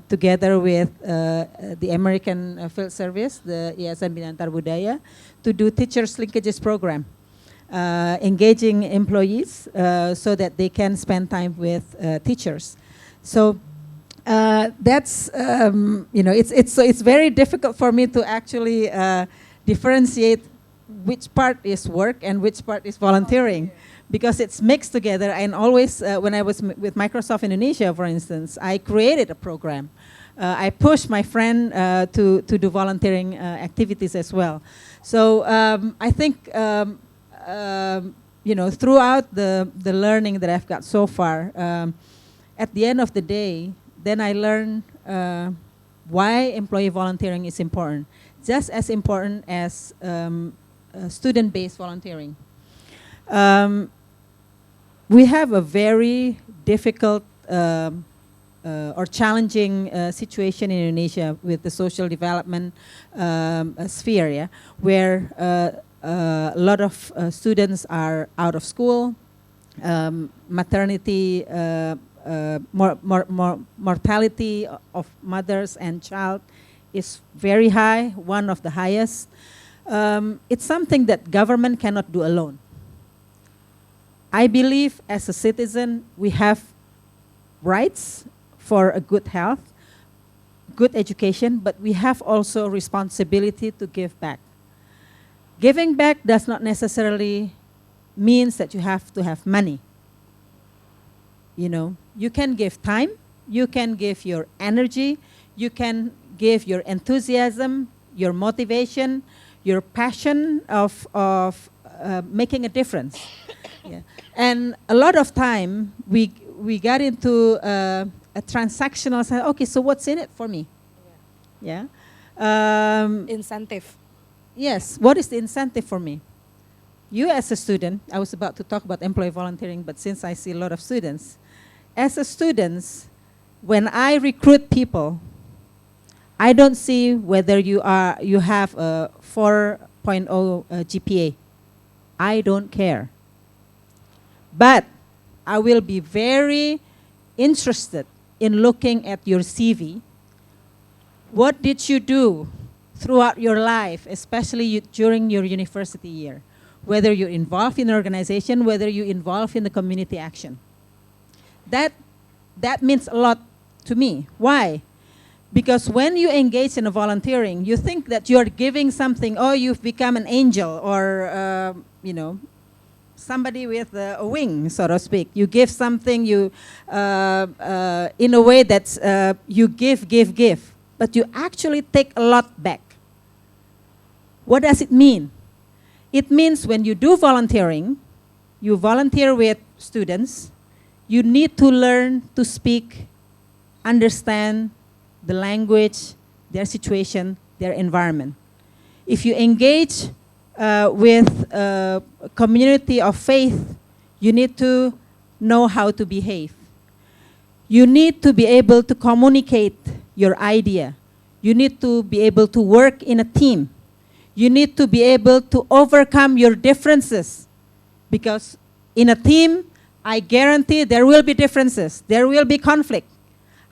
together with the American Field Service, the Yayasan Bina Antarbudaya, to do teachers linkages program, engaging employees so that they can spend time with teachers. So that's it's very difficult for me to actually differentiate which part is work and which part is volunteering, because it's mixed together. And always, when I was with Microsoft Indonesia, for instance, I created a program. I pushed my friend to do volunteering activities as well. So I think, throughout the learning that I've got so far, at the end of the day, then I learned why employee volunteering is important, just as important as student-based volunteering. We have a very difficult or challenging situation in Indonesia with the social development sphere, yeah, where a lot of students are out of school, maternity, mortality of mothers and child is very high, one of the highest. It's something that government cannot do alone. I believe as a citizen, we have rights for a good health, good education, but we have also responsibility to give back. Giving back does not necessarily means that you have to have money. You know, you can give time, you can give your energy, you can give your enthusiasm, your motivation, your passion of making a difference. Yeah. And a lot of time we got into a transactional side. Okay, so what's in it for me? Yeah. Incentive. Yes. What is the incentive for me? You as a student, I was about to talk about employee volunteering, but since I see a lot of students, as a student, when I recruit people, I don't see whether you have a 4.0 GPA. I don't care. But I will be very interested in looking at your CV. What did you do throughout your life, especially during your university year? Whether you're involved in an organization, whether you're involved in the community action. That means a lot to me. Why? Because when you engage in a volunteering, you think that you're giving something, or you've become an angel, or somebody with a wing, so to speak. You give something, in a way that's you give, but you actually take a lot back. What does it mean? It means when you do volunteering, you volunteer with students, you need to learn to speak, understand the language, their situation, their environment. If you engage with a community of faith, you need to know how to behave. You need to be able to communicate your idea. You need to be able to work in a team. You need to be able to overcome your differences, because in a team, I guarantee there will be differences, there will be conflict.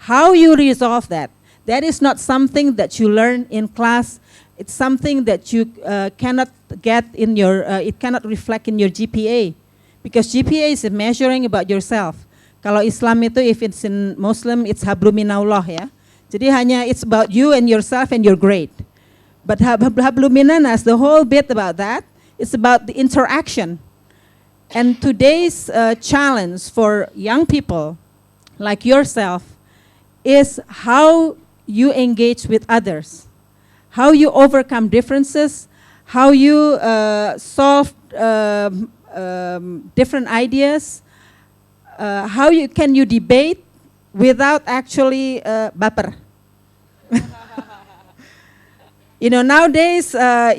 How you resolve that? That is not something that you learn in class. It's something that you cannot get in your, it cannot reflect in your GPA. Because GPA is measuring about yourself. Kalau Islam itu, if it's in Muslim, it's habluminallah ya. Jadi hanya it's about you and yourself and your grade. But habluminanas, the whole bit about that, it's about the interaction. And today's challenge for young people like yourself is how you engage with others, how you overcome differences, how you solve different ideas, how can you debate without actually baper. You know, nowadays, a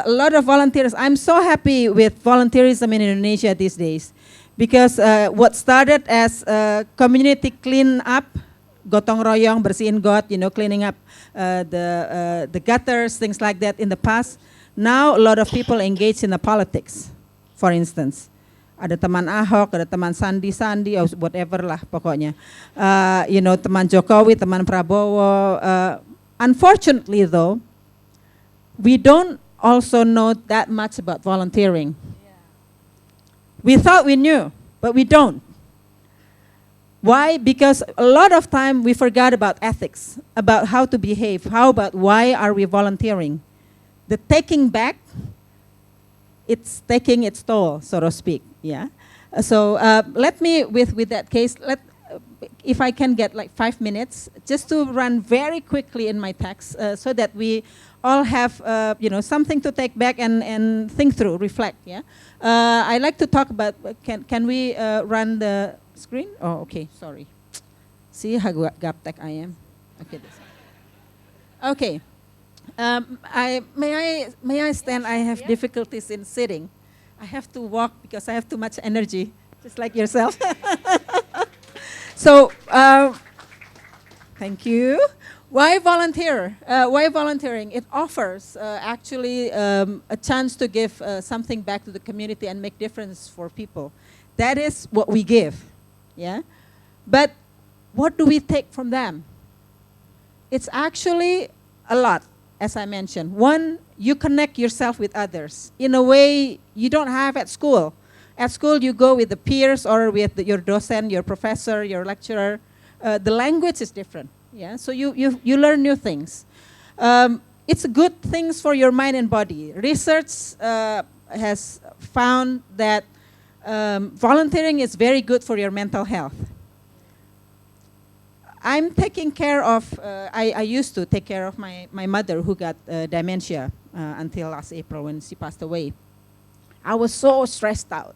lot of volunteers, I'm so happy with volunteerism in Indonesia these days, because what started as community clean up, gotong royong, bersihin got, cleaning up the gutters, things like that in the past, now a lot of people engage in the politics, for instance. Ada teman Ahok, ada teman Sandi, or whatever lah pokoknya. Teman Jokowi, teman Prabowo. Unfortunately though, we don't also know that much about volunteering. Yeah. We thought we knew, but we don't. Why? Because a lot of time we forgot about ethics, about how to behave, how about why are we volunteering. The taking back, it's taking its toll, so to speak. Yeah. So let me, with that case, if I can get like 5 minutes, just to run very quickly in my text, so that we all have something to take back and think through, reflect. Yeah. I like to talk about. Can we run the screen? Oh, okay. Sorry. See how gaptek I am. Okay. Okay. May I stand? I have difficulties in sitting. I have to walk because I have too much energy, just like yourself. So, thank you. Why volunteer? Why volunteering? It offers actually a chance to give something back to the community and make difference for people. That is what we give, yeah? But what do we take from them? It's actually a lot, as I mentioned. One, you connect yourself with others in a way you don't have at school. At school, you go with the peers or with your docent, your professor, your lecturer. The language is different. Yeah, so you learn new things. It's good things for your mind and body. Research has found that volunteering is very good for your mental health. I'm taking care of, I used to take care of my mother who got dementia until last April when she passed away. I was so stressed out.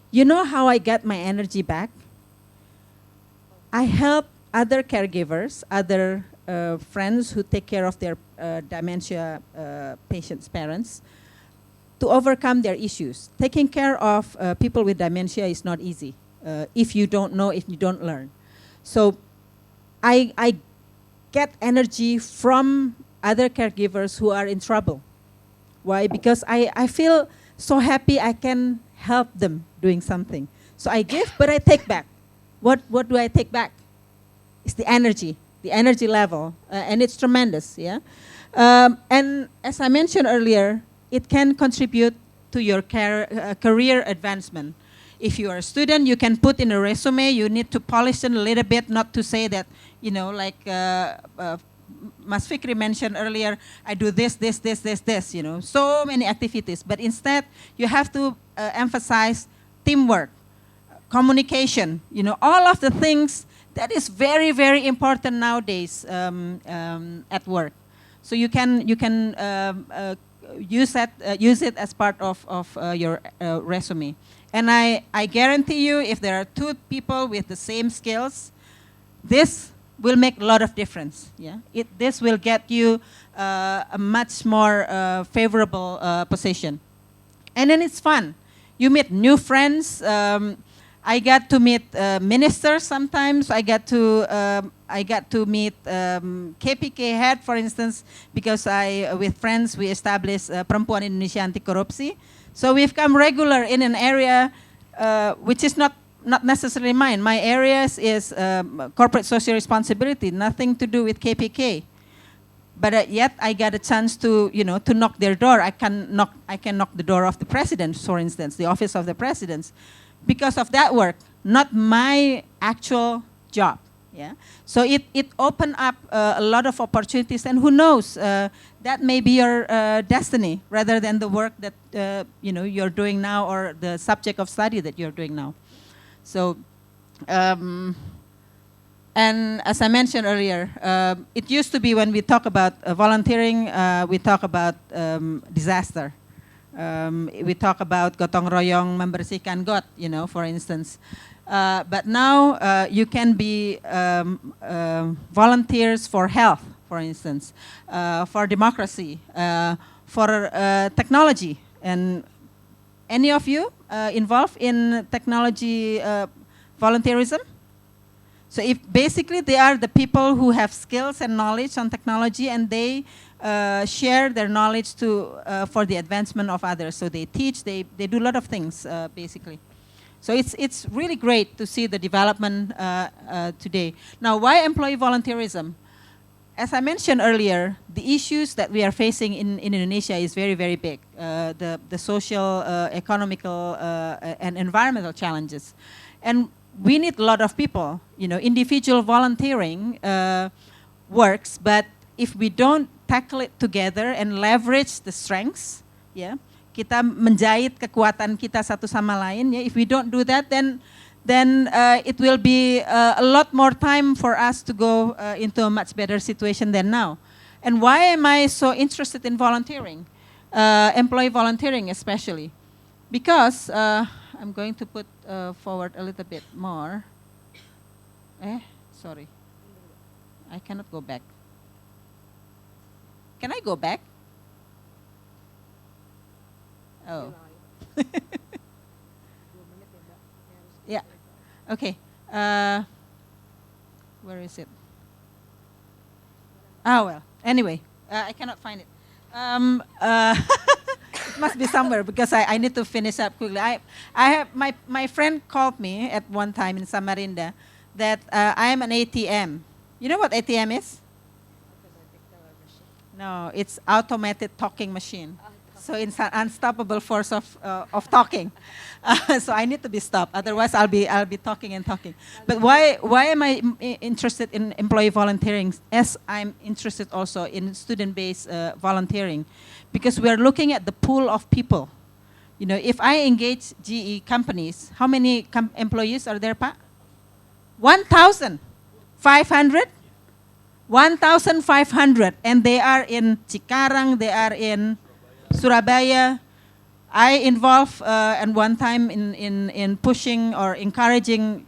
You know how I get my energy back? I help other caregivers, other friends who take care of their dementia patients' parents to overcome their issues. Taking care of people with dementia is not easy if you don't know, if you don't learn. So I get energy from other caregivers who are in trouble. Why? Because I feel so happy I can help them doing something. So I give, but I take back. What do I take back? It's the energy level, and it's tremendous, yeah? And as I mentioned earlier, it can contribute to your career advancement. If you are a student, you can put in a resume, you need to polish it a little bit, not to say that, like Mas Fikri mentioned earlier, I do this, so many activities. But instead, you have to emphasize teamwork, communication, all of the things that is very, very important nowadays at work. So you can use it as part of your resume. And I guarantee you, if there are two people with the same skills, this will make a lot of difference. Yeah, this will get you a much more favorable position. And then it's fun. You meet new friends. I got to meet ministers sometimes. I got to meet KPK head, for instance, because with friends, we established Perempuan Indonesia Anti Korupsi. So we've come regular in an area which is not not necessarily mine. My areas is corporate social responsibility, nothing to do with KPK. But yet I got a chance to, to knock their door. I can knock the door of the president, for instance, the office of the president, because of that work, not my actual job. Yeah. So it opened up a lot of opportunities, and who knows, that may be your destiny rather than the work that you're doing now or the subject of study that you're doing now. So. And as I mentioned earlier, it used to be when we talk about volunteering, we talk about disaster. We talk about gotong royong membersihkan got, for instance. But now you can be volunteers for health, for instance, for democracy, for technology. And any of you involved in technology volunteerism? So if basically they are the people who have skills and knowledge on technology, and they share their knowledge for the advancement of others. So they teach, they do a lot of things basically. So it's really great to see the development today. Now, why employee volunteerism? As I mentioned earlier, the issues that we are facing in Indonesia is very, very big. The social, economical, and environmental challenges. And we need a lot of people. Individual volunteering works, but if we don't tackle it together and leverage the strengths, kita menjahit kekuatan kita satu sama lain. If we don't do that, then it will be a lot more time for us to go into a much better situation than now. And why am I so interested in volunteering, employee volunteering especially? Because I'm going to put forward a little bit more. Sorry. I cannot go back. Can I go back? Oh. Yeah. Okay. Where is it? Well. Anyway, I cannot find it. It must be somewhere because I need to finish up quickly. I have my friend called me at one time in Samarinda that I am an ATM. You know what ATM is? No, it's automated talking machine. So it's an unstoppable force of talking. So I need to be stopped. Otherwise, I'll be talking and talking. But why am I interested in employee volunteering? As I'm interested also in student-based volunteering, because we are looking at the pool of people. If I engage GE companies, how many employees are there, Pa? 1,500. 1,500, and they are in Cikarang, they are in Surabaya. I involved at one time in pushing or encouraging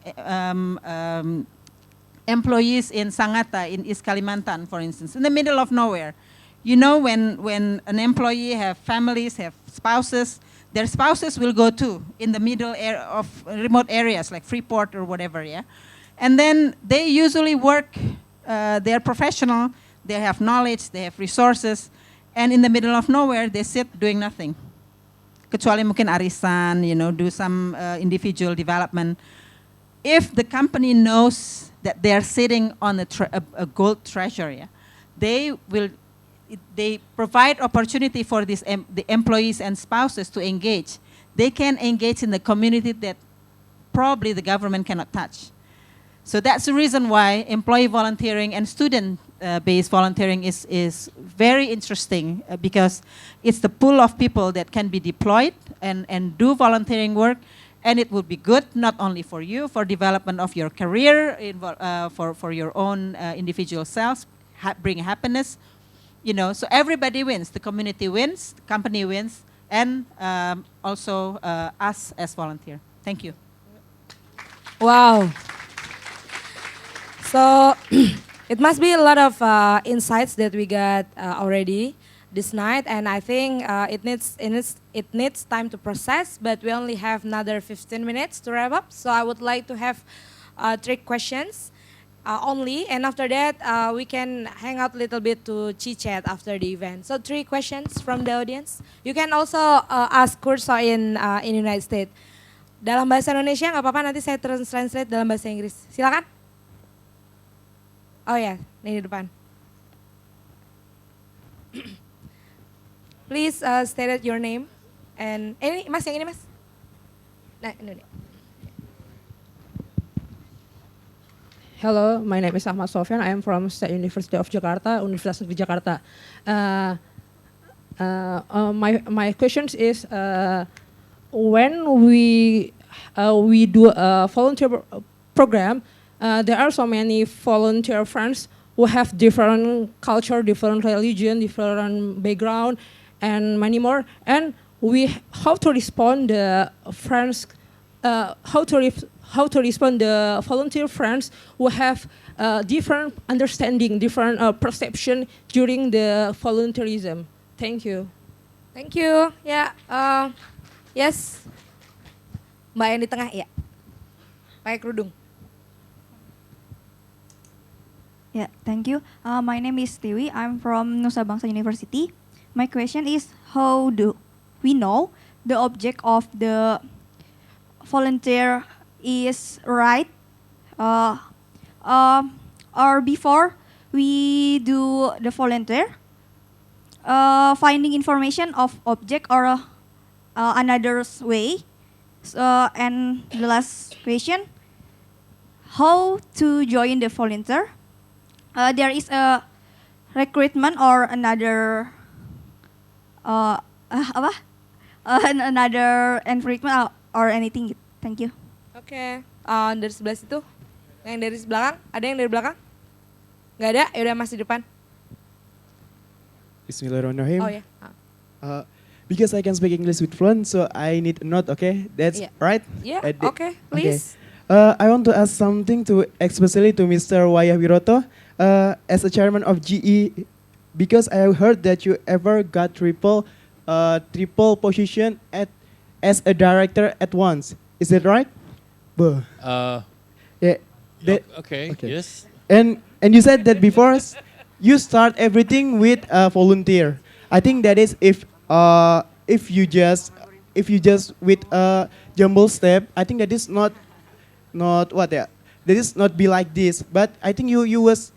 employees in Sangatta, in East Kalimantan, for instance, in the middle of nowhere. When an employee have families, have spouses, their spouses will go too in the middle of remote areas like Freeport or whatever, And then they usually work. They're professional, they have knowledge, they have resources, and in the middle of nowhere, they sit doing nothing. Kecuali mungkin arisan, do some individual development. If the company knows that they're sitting on a gold treasure, they provide opportunity for the employees and spouses to engage. They can engage in the community that probably the government cannot touch. So that's the reason why employee volunteering and student-based volunteering is very interesting because it's the pool of people that can be deployed and do volunteering work, and it will be good not only for you, for development of your career, for your own individual selves, bring happiness, so everybody wins. The community wins, the company wins, and also us as volunteer. Thank you. Wow. So it must be a lot of insights that we got already this night, and I think it needs time to process. But we only have another 15 minutes to wrap up. So I would like to have 3 questions only, and after that we can hang out a little bit to chit chat after the event. So 3 questions from the audience. You can also ask Qorsho in United States. Dalam bahasa Indonesia nggak apa-apa, nanti saya translate dalam bahasa Inggris. Silakan. Oh ya, ini di depan. Please state your name and ini Mas, yang ini Mas. Nah, ini. Hello, my name is Ahmad Sofyan. I am from State University of Jakarta, Universitas Negeri Jakarta. My questions is when we do a volunteer program, there are so many volunteer friends who have different culture, different religion, different background, and many more. And we how to respond the friends, how to respond the volunteer friends who have different understanding, different perception during the volunteerism. Thank you. Thank you. Ya, yes. Mbak yang di tengah, ya. Pakai kerudung. Yeah, thank you. My name is Tiwi. I'm from Nusa Bangsa University. My question is, how do we know the object of the volunteer is right? Or before we do the volunteer, finding information of object or another way. And the last question, how to join the volunteer? There is a recruitment or another another recruitment or anything. Thank you. Oke, dari sebelah situ. Yang dari belakang, ada yang dari belakang? Nggak ada, yaudah Mas di depan. Bismillahirrahmanirrahim. Oh ya. Because I can speak English with fluent, so I need a note, okay? That's Yeah. right? Yeah, okay, please. I want to ask something to, especially to Mr. Wayah Wiroto, as a chairman of GE, because I have heard that you ever got triple position as a director at once. Is that right? Yeah. Okay, yes. And you said that before you start everything with a volunteer. I think that is if you just with a jumble step, I think that is not what yeah. That is not be like this. But I think you was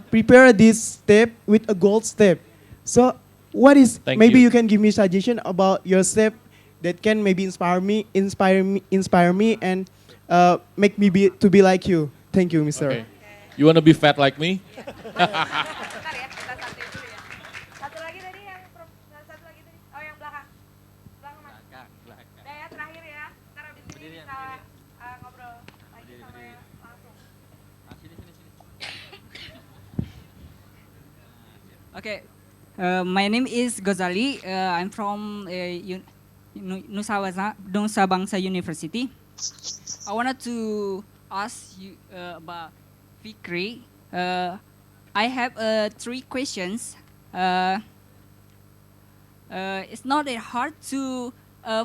prepare this step with a gold step. So what is maybe you can give me suggestion about your step that can maybe inspire me and make me to be like you. Thank you, Mr. Okay. You want to be fat like me? Bentar ya, kita satu dulu ya. Satu lagi tadi yang satu lagi tadi. Oh, yang belakang. Belakang Mas. Udah ya, terakhir ya. Ntar abis ini bisa ngobrol lagi sama yang langsung. Okay, my name is Ghazali. I'm from Nusa Bangsa University. I wanted to ask you about Fikri. I have 3 questions. It's not that hard to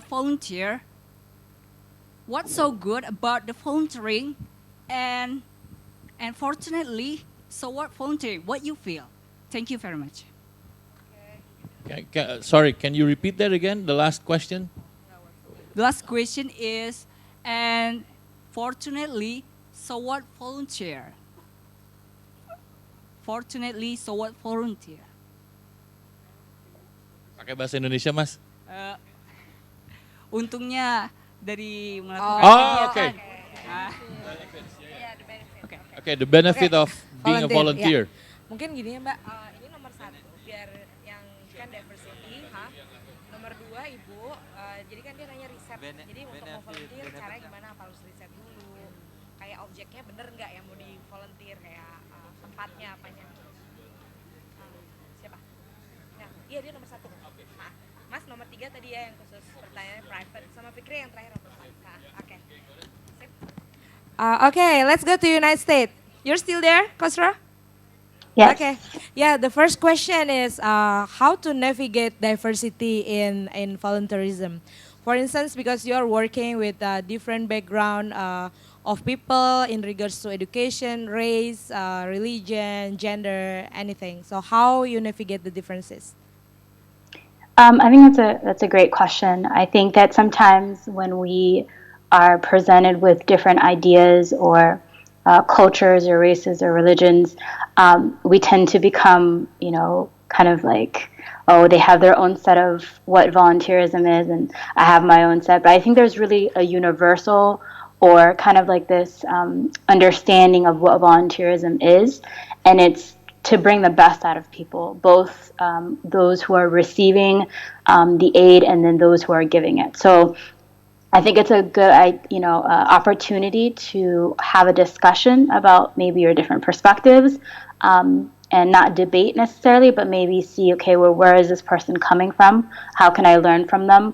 volunteer. What's so good about the volunteering? And fortunately, so what volunteering? What you feel? Thank you very much. Sorry, can you repeat that again? The last question? The last question is, and fortunately, so what volunteer? Fortunately, so what volunteer? Pakai bahasa Indonesia, Mas. Untungnya dari melakukan okay. Okay, the benefit of being a volunteer. Ya. Mungkin gini ya Mbak, ini nomor 1 biar yang kan diversity, nomor 2 Ibu, jadi kan dia nanya riset, jadi untuk mau volunteer caranya gimana, apa harus riset dulu, kayak objeknya bener nggak yang mau di volunteer, kayak tempatnya apanya. Siapa? Nah, iya dia nomor 1. Mas nomor 3 tadi ya yang khusus pertanyaannya private, sama Fikri yang terakhir nomor 4. Oke. Okay, let's go to United States. You're still there, Qorsho? Yes. Okay. Yeah, the first question is how to navigate diversity in volunteerism. For instance, because you're working with a different background of people in regards to education, race, religion, gender, anything. So how you navigate the differences? I think that's a great question. I think that sometimes when we are presented with different ideas or cultures or races or religions, we tend to become, kind of like, oh, they have their own set of what volunteerism is, and I have my own set. But I think there's really a universal or kind of like this understanding of what volunteerism is, and it's to bring the best out of people, both those who are receiving the aid and then those who are giving it. So I think it's a good, opportunity to have a discussion about maybe your different perspectives, and not debate necessarily, but maybe see, okay, well, where is this person coming from? How can I learn from them?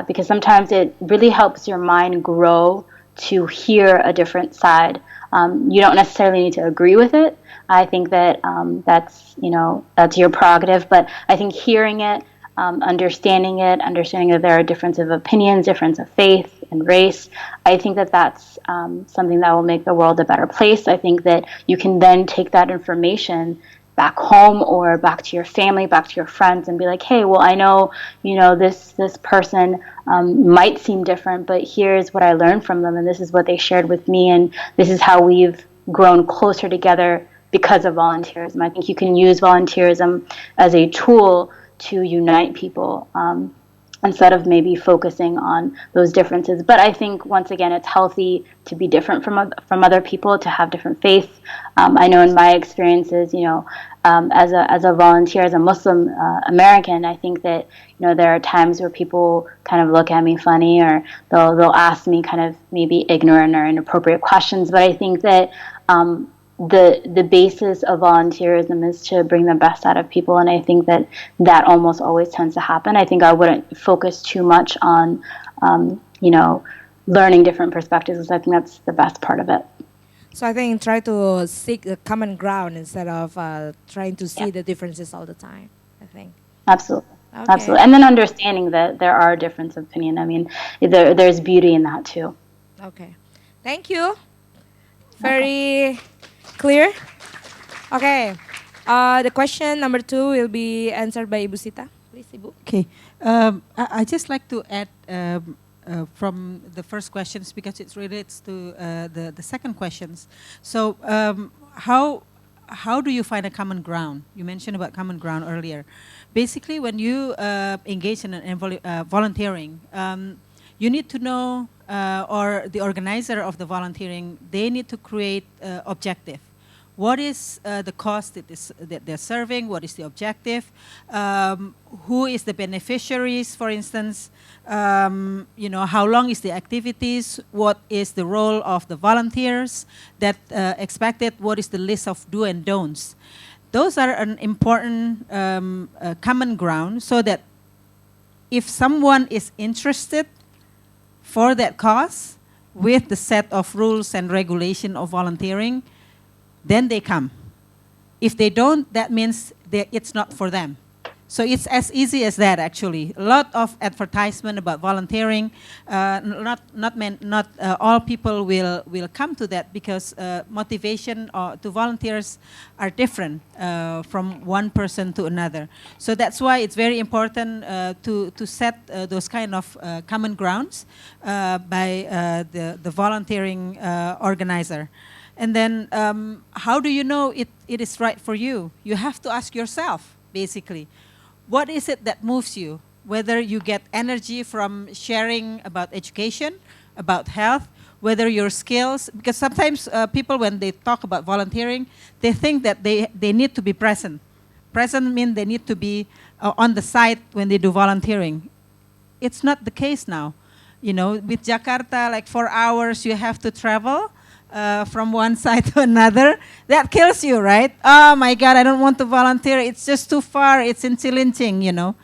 Because sometimes it really helps your mind grow to hear a different side. You don't necessarily need to agree with it. I think that that's your prerogative, but I think hearing it, understanding that there are differences of opinions, difference of faith and race, I think that that's something that will make the world a better place. I think that you can then take that information back home or back to your family, back to your friends, and be like, hey, well, I know, this person might seem different, but here's what I learned from them, and this is what they shared with me, and this is how we've grown closer together because of volunteerism. I think you can use volunteerism as a tool to unite people, instead of maybe focusing on those differences. But I think, once again, it's healthy to be different from other people, to have different faiths. I know in my experiences, as a volunteer, as a Muslim American, I think that there are times where people kind of look at me funny, or they'll ask me kind of maybe ignorant or inappropriate questions. But I think that the basis of volunteerism is to bring the best out of people, and I think that almost always tends to happen. I think I wouldn't focus too much on learning different perspectives, because I think that's the best part of it. So I think try to seek a common ground instead of trying to see the differences all the time, I think. Absolutely. Okay. Absolutely. And then understanding that there are differences of opinion. I mean, there's beauty in that too. Okay. Thank you. Very clear. Okay. The question number 2 will be answered by Ibu Sita. Please, Ibu. Okay. I just like to add from the first questions, because it relates to the second questions. So how do you find a common ground? You mentioned about common ground earlier. Basically, when you engage in volunteering, you need to know, or the organizer of the volunteering, they need to create objective. What is the cause that they're serving? What is the objective? Who is the beneficiaries, for instance? How long is the activities? What is the role of the volunteers that expected? What is the list of do and don'ts? Those are an important common ground, so that if someone is interested for that cause with the set of rules and regulation of volunteering, then they come. If they don't, that means it's not for them. So it's as easy as that, actually. A lot of advertisement about volunteering. Not all people will come to that, because motivation to volunteers are different from one person to another. So that's why it's very important to set those kind of common grounds by the volunteering organizer. And then how do you know it is right for you? You have to ask yourself, basically. What is it that moves you? Whether you get energy from sharing about education, about health, whether your skills, because sometimes people, when they talk about volunteering, they think that they need to be present. Present means they need to be on the site when they do volunteering. It's not the case now. With Jakarta, like 4 hours you have to travel from one side to another. That kills you, right? Oh my God, I don't want to volunteer. It's just too far. It's in Chilincing,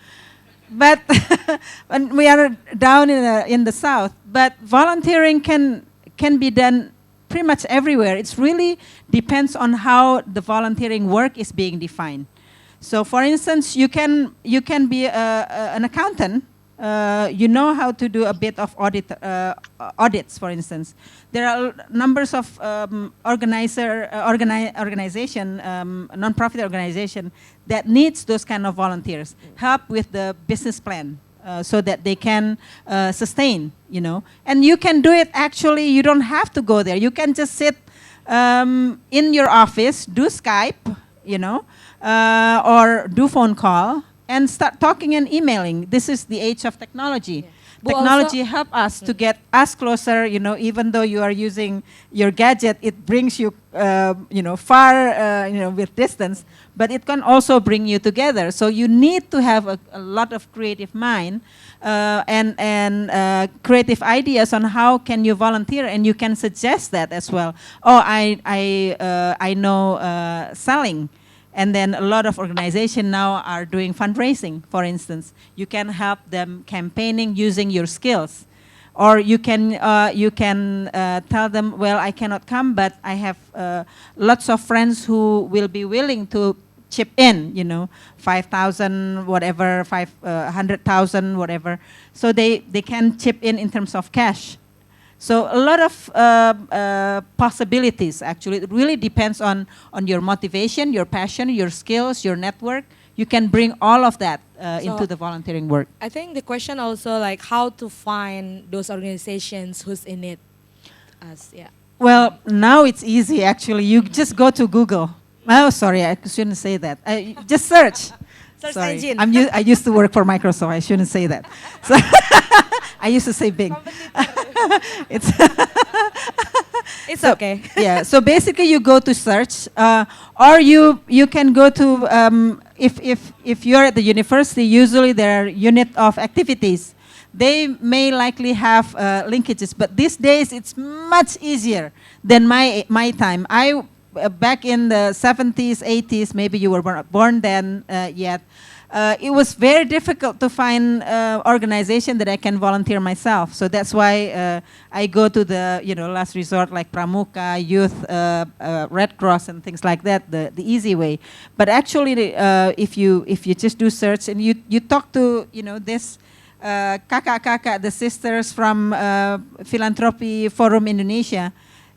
But when we are down in the south. But volunteering can be done pretty much everywhere. It really depends on how the volunteering work is being defined. So, for instance, you can be an accountant. You know how to do a bit of audits, for instance. There are numbers of organization, non-profit organization that needs those kind of volunteers. Help with the business plan so that they can sustain, you know. And you can do it actually, you don't have to go there. You can just sit in your office, do Skype, you know, or do phone call and start talking and emailing. This is the age of technology. Yeah. But Technology help us to get us closer, you know, even though you are using your gadget, it brings you, you know, far, you know, with distance, but it can also bring you together. So you need to have a lot of creative mind and creative ideas on how can you volunteer, and you can suggest that as well. Oh, I know selling. And then a lot of organizations now are doing fundraising, for instance. You can help them campaigning using your skills. Or you can tell them, well, I cannot come, but I have lots of friends who will be willing to chip in, you know, 5,000, whatever, 100,000, whatever. So they can chip in terms of cash. So a lot of possibilities, actually. It really depends on your motivation, your passion, your skills, your network. You can bring all of that into the volunteering work. I think the question also like how to find those organizations who's in it. Yeah. Well, now it's easy, actually. You just go to Google. Oh, sorry, I shouldn't say that. Just search. Search Sorry. engine. I used to work for Microsoft. I shouldn't say that. So I used to say Bing. It's okay. Yeah. So basically, you go to search, or you can go to if you're at the university. Usually, there are unit of activities. They may likely have linkages, but these days it's much easier than my time. I back in the 70s, 80s, maybe you were born then yet. It was very difficult to find organization that I can volunteer myself. So that's why I go to the last resort like Pramuka, Youth, Red Cross, and things like that. The easy way. But actually, if you just do search and you talk to this kakak, the sisters from Philanthropy Forum Indonesia.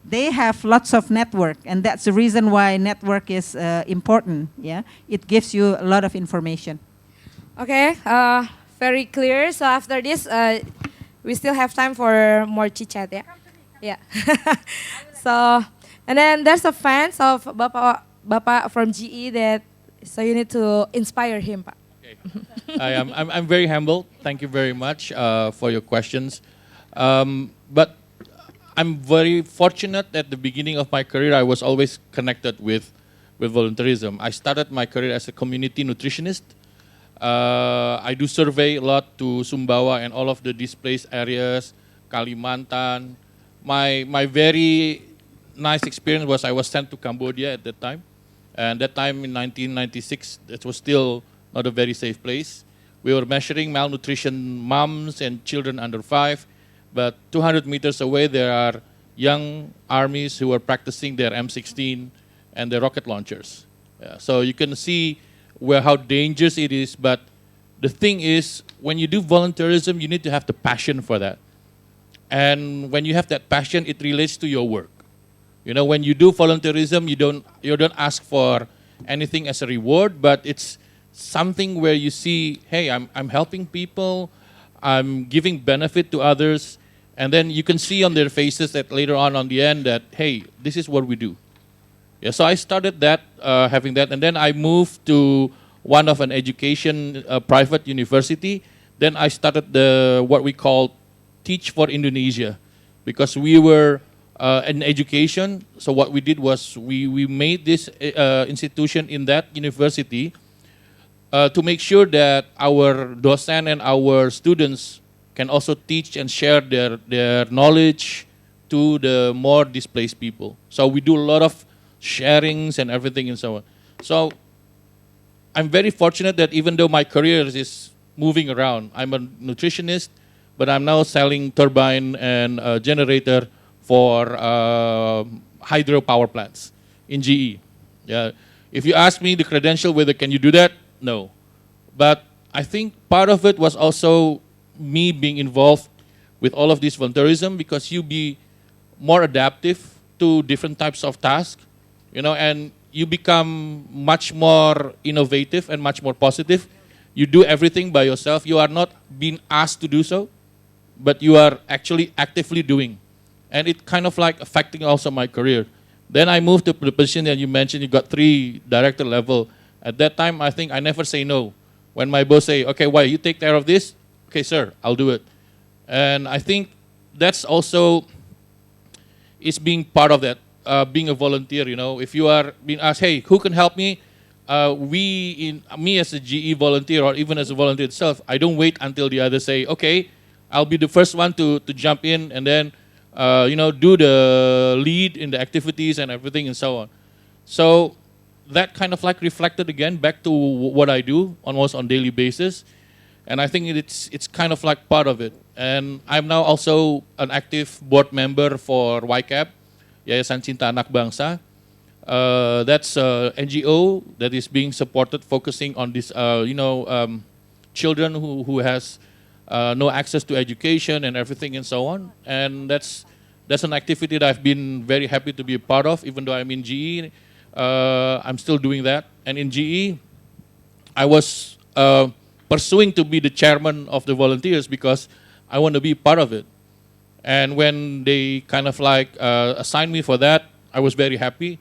They have lots of network, and that's the reason why network is important. Yeah, it gives you a lot of information. Okay, very clear. So after this, we still have time for more chit chat. Yeah. So, and then there's a fans of Bapak from GE that so you need to inspire him, Pak. Okay. I'm very humble. Thank you very much for your questions, but. I'm very fortunate at the beginning of my career. I was always connected with volunteerism. I started my career as a community nutritionist. I do survey a lot to Sumbawa and all of the displaced areas, Kalimantan. My very nice experience was I was sent to Cambodia at that time. And that time in 1996, it was still not a very safe place. We were measuring malnutrition moms and children under 5. But 200 meters away, there are young armies who are practicing their M16 and their rocket launchers. Yeah, so you can see how dangerous it is. But the thing is, when you do volunteerism, you need to have the passion for that. And when you have that passion, it relates to your work. When you do volunteerism, you don't ask for anything as a reward, but it's something where you see, hey, I'm helping people, I'm giving benefit to others. And then you can see on their faces that later on the end that, hey, this is what we do. Yeah, so I started that, having that. And then I moved to one of an education, private university. Then I started what we call Teach for Indonesia. Because we were in education. So what we did was we made this institution in that university to make sure that our docent and our students can also teach and share their knowledge to the more displaced people. So we do a lot of sharings and everything and so on. So I'm very fortunate that even though my career is moving around, I'm a nutritionist, but I'm now selling turbine and generator for hydropower plants in GE. Yeah. If you ask me the credential whether can you do that, no. But I think part of it was also me being involved with all of this volunteerism because you be more adaptive to different types of tasks, and you become much more innovative and much more positive. you do everything by yourself. You are not being asked to do so, but you are actually actively doing. And it kind of like affecting also my career. Then I moved to the position that you mentioned, you got 3 director level. At that time, I think I never say no. When my boss say, okay, why you take care of this? Okay, sir, I'll do it. And I think that's also is being part of that, being a volunteer. You know, if you are being asked, hey, who can help me? Me as a GE volunteer or even as a volunteer itself, I don't wait until the others say, okay, I'll be the first one to jump in and then, do the lead in the activities and everything and so on. So that kind of like reflected again back to what I do almost on daily basis. And I think it's kind of like part of it. And I'm now also an active board member for YCAP, Yayasan Cinta Anak Bangsa. That's an NGO that is being supported, focusing on this, children who has no access to education and everything and so on. And that's an activity that I've been very happy to be a part of, even though I'm in GE. I'm still doing that. And in GE, I was pursuing to be the chairman of the volunteers because I want to be part of it. And when they kind of like assigned me for that, I was very happy.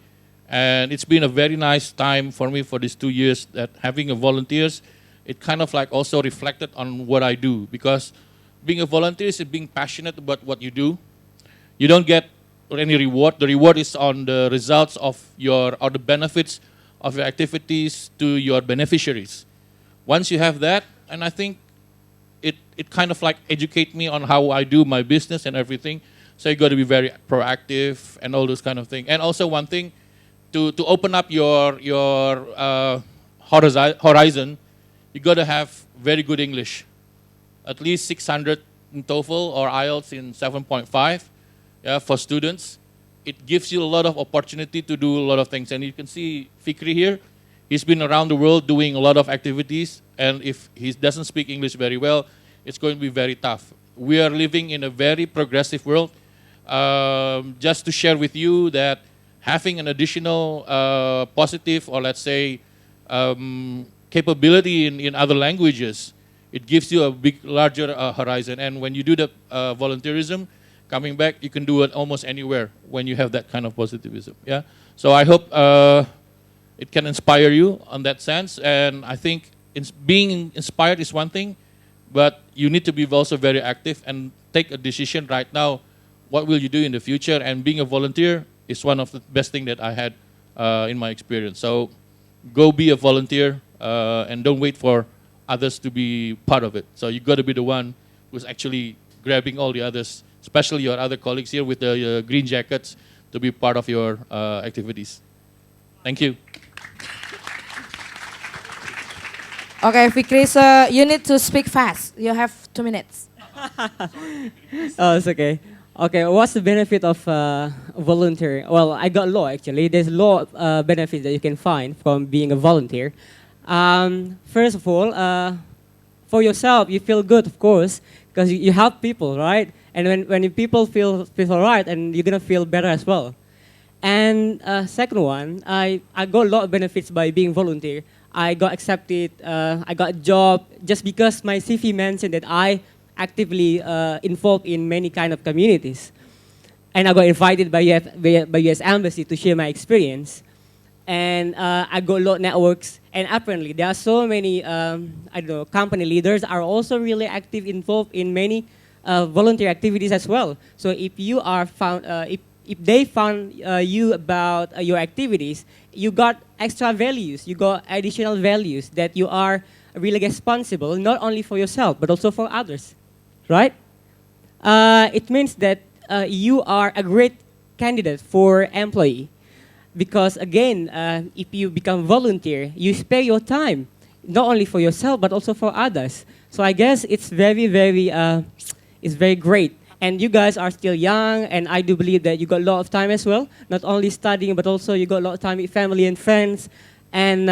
And it's been a very nice time for me for these 2 years that having a volunteers, it kind of like also reflected on what I do, because being a volunteer is being passionate about what you do. You don't get any reward. The reward is on the results of or the benefits of your activities to your beneficiaries. Once you have that, and I think it kind of like educate me on how I do my business and everything. So you got to be very proactive and all those kind of things. And also one thing, to open up your horizon, you got to have very good English, at least 600 in TOEFL or IELTS in 7.5. Yeah, for students, it gives you a lot of opportunity to do a lot of things. And you can see Fikri here. He's been around the world doing a lot of activities, and if he doesn't speak English very well, it's going to be very tough. We are living in a very progressive world. Just to share with you that having an additional positive, or let's say capability in other languages, it gives you a larger horizon. And when you do the volunteerism, coming back, you can do it almost anywhere when you have that kind of positivism. Yeah. So I hope it can inspire you on that sense. And I think being inspired is one thing, but you need to be also very active and take a decision right now. What will you do in the future? And being a volunteer is one of the best things that I had in my experience. So go be a volunteer and don't wait for others to be part of it. So you got to be the one who's actually grabbing all the others, especially your other colleagues here with the green jackets, to be part of your activities. Thank you. Okay, Fikri, so you need to speak fast. You have 2 minutes. Oh, it's okay. Okay, what's the benefit of volunteering? Well, I got law actually. There's law benefits that you can find from being a volunteer. First of all, for yourself, you feel good, of course, because you help people, right? And when people feel all right, and you're gonna feel better as well. And second one, I got a lot of benefits by being volunteer. I got accepted, I got a job just because my CV mentioned that I actively involved in many kind of communities. And I got invited by US Embassy to share my experience. And I got a lot of networks. And apparently there are so many, company leaders are also really active, involved in many volunteer activities as well. So if you are found, if they found you about your activities, you got extra values, you got additional values that you are really responsible, not only for yourself, but also for others, right? It means that you are a great candidate for employee. Because again, if you become volunteer, you spare your time, not only for yourself, but also for others. So I guess it's very, it's very great. And you guys are still young, and I do believe that you got a lot of time as well. Not only studying, but also you got a lot of time with family and friends. And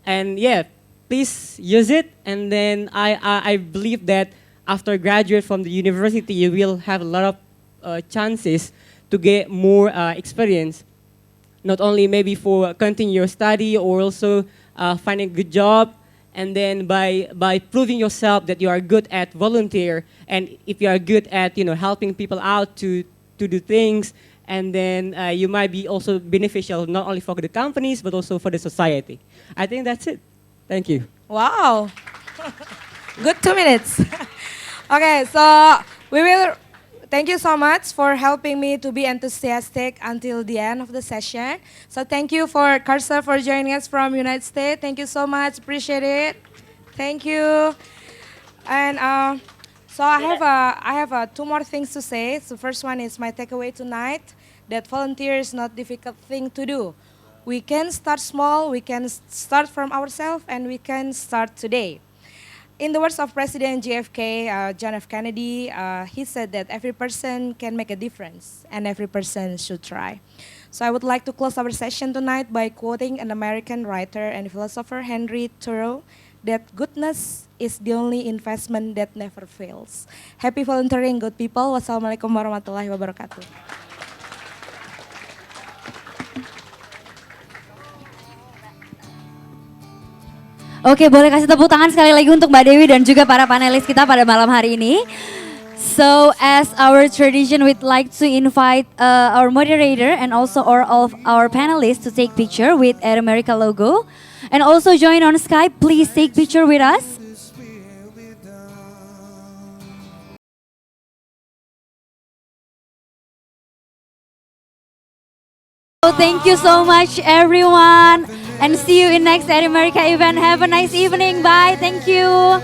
yeah, please use it. And then I believe that after graduate from the university, you will have a lot of chances to get more experience. Not only maybe for continue your study, or also finding a good job. And then by proving yourself that you are good at volunteer, and if you are good at helping people out to do things, and then you might be also beneficial not only for the companies but also for the society. I think that's it. Thank you. Wow. Good 2 minutes. Okay, so we will thank you so much for helping me to be enthusiastic until the end of the session. So thank you for Qorsho for joining us from United States. Thank you so much. Appreciate it. Thank you. And so I have 2 more things to say. So first one is my takeaway tonight, that volunteer is not difficult thing to do. We can start small, we can start from ourselves, and we can start today. In the words of President JFK, John F. Kennedy, he said that every person can make a difference and every person should try. So I would like to close our session tonight by quoting an American writer and philosopher, Henry Thoreau, that goodness is the only investment that never fails. Happy volunteering, good people. Wassalamualaikum warahmatullahi wabarakatuh. Oke, boleh kasih tepuk tangan sekali lagi untuk Mbak Dewi dan juga para panelis kita pada malam hari ini. So, as our tradition, we'd like to invite our moderator and also all of our panelists to take picture with Air America logo. And also join on Skype, please take picture with us. So thank you so much everyone and see you in next Air America event. Have a nice evening. Bye. Thank you.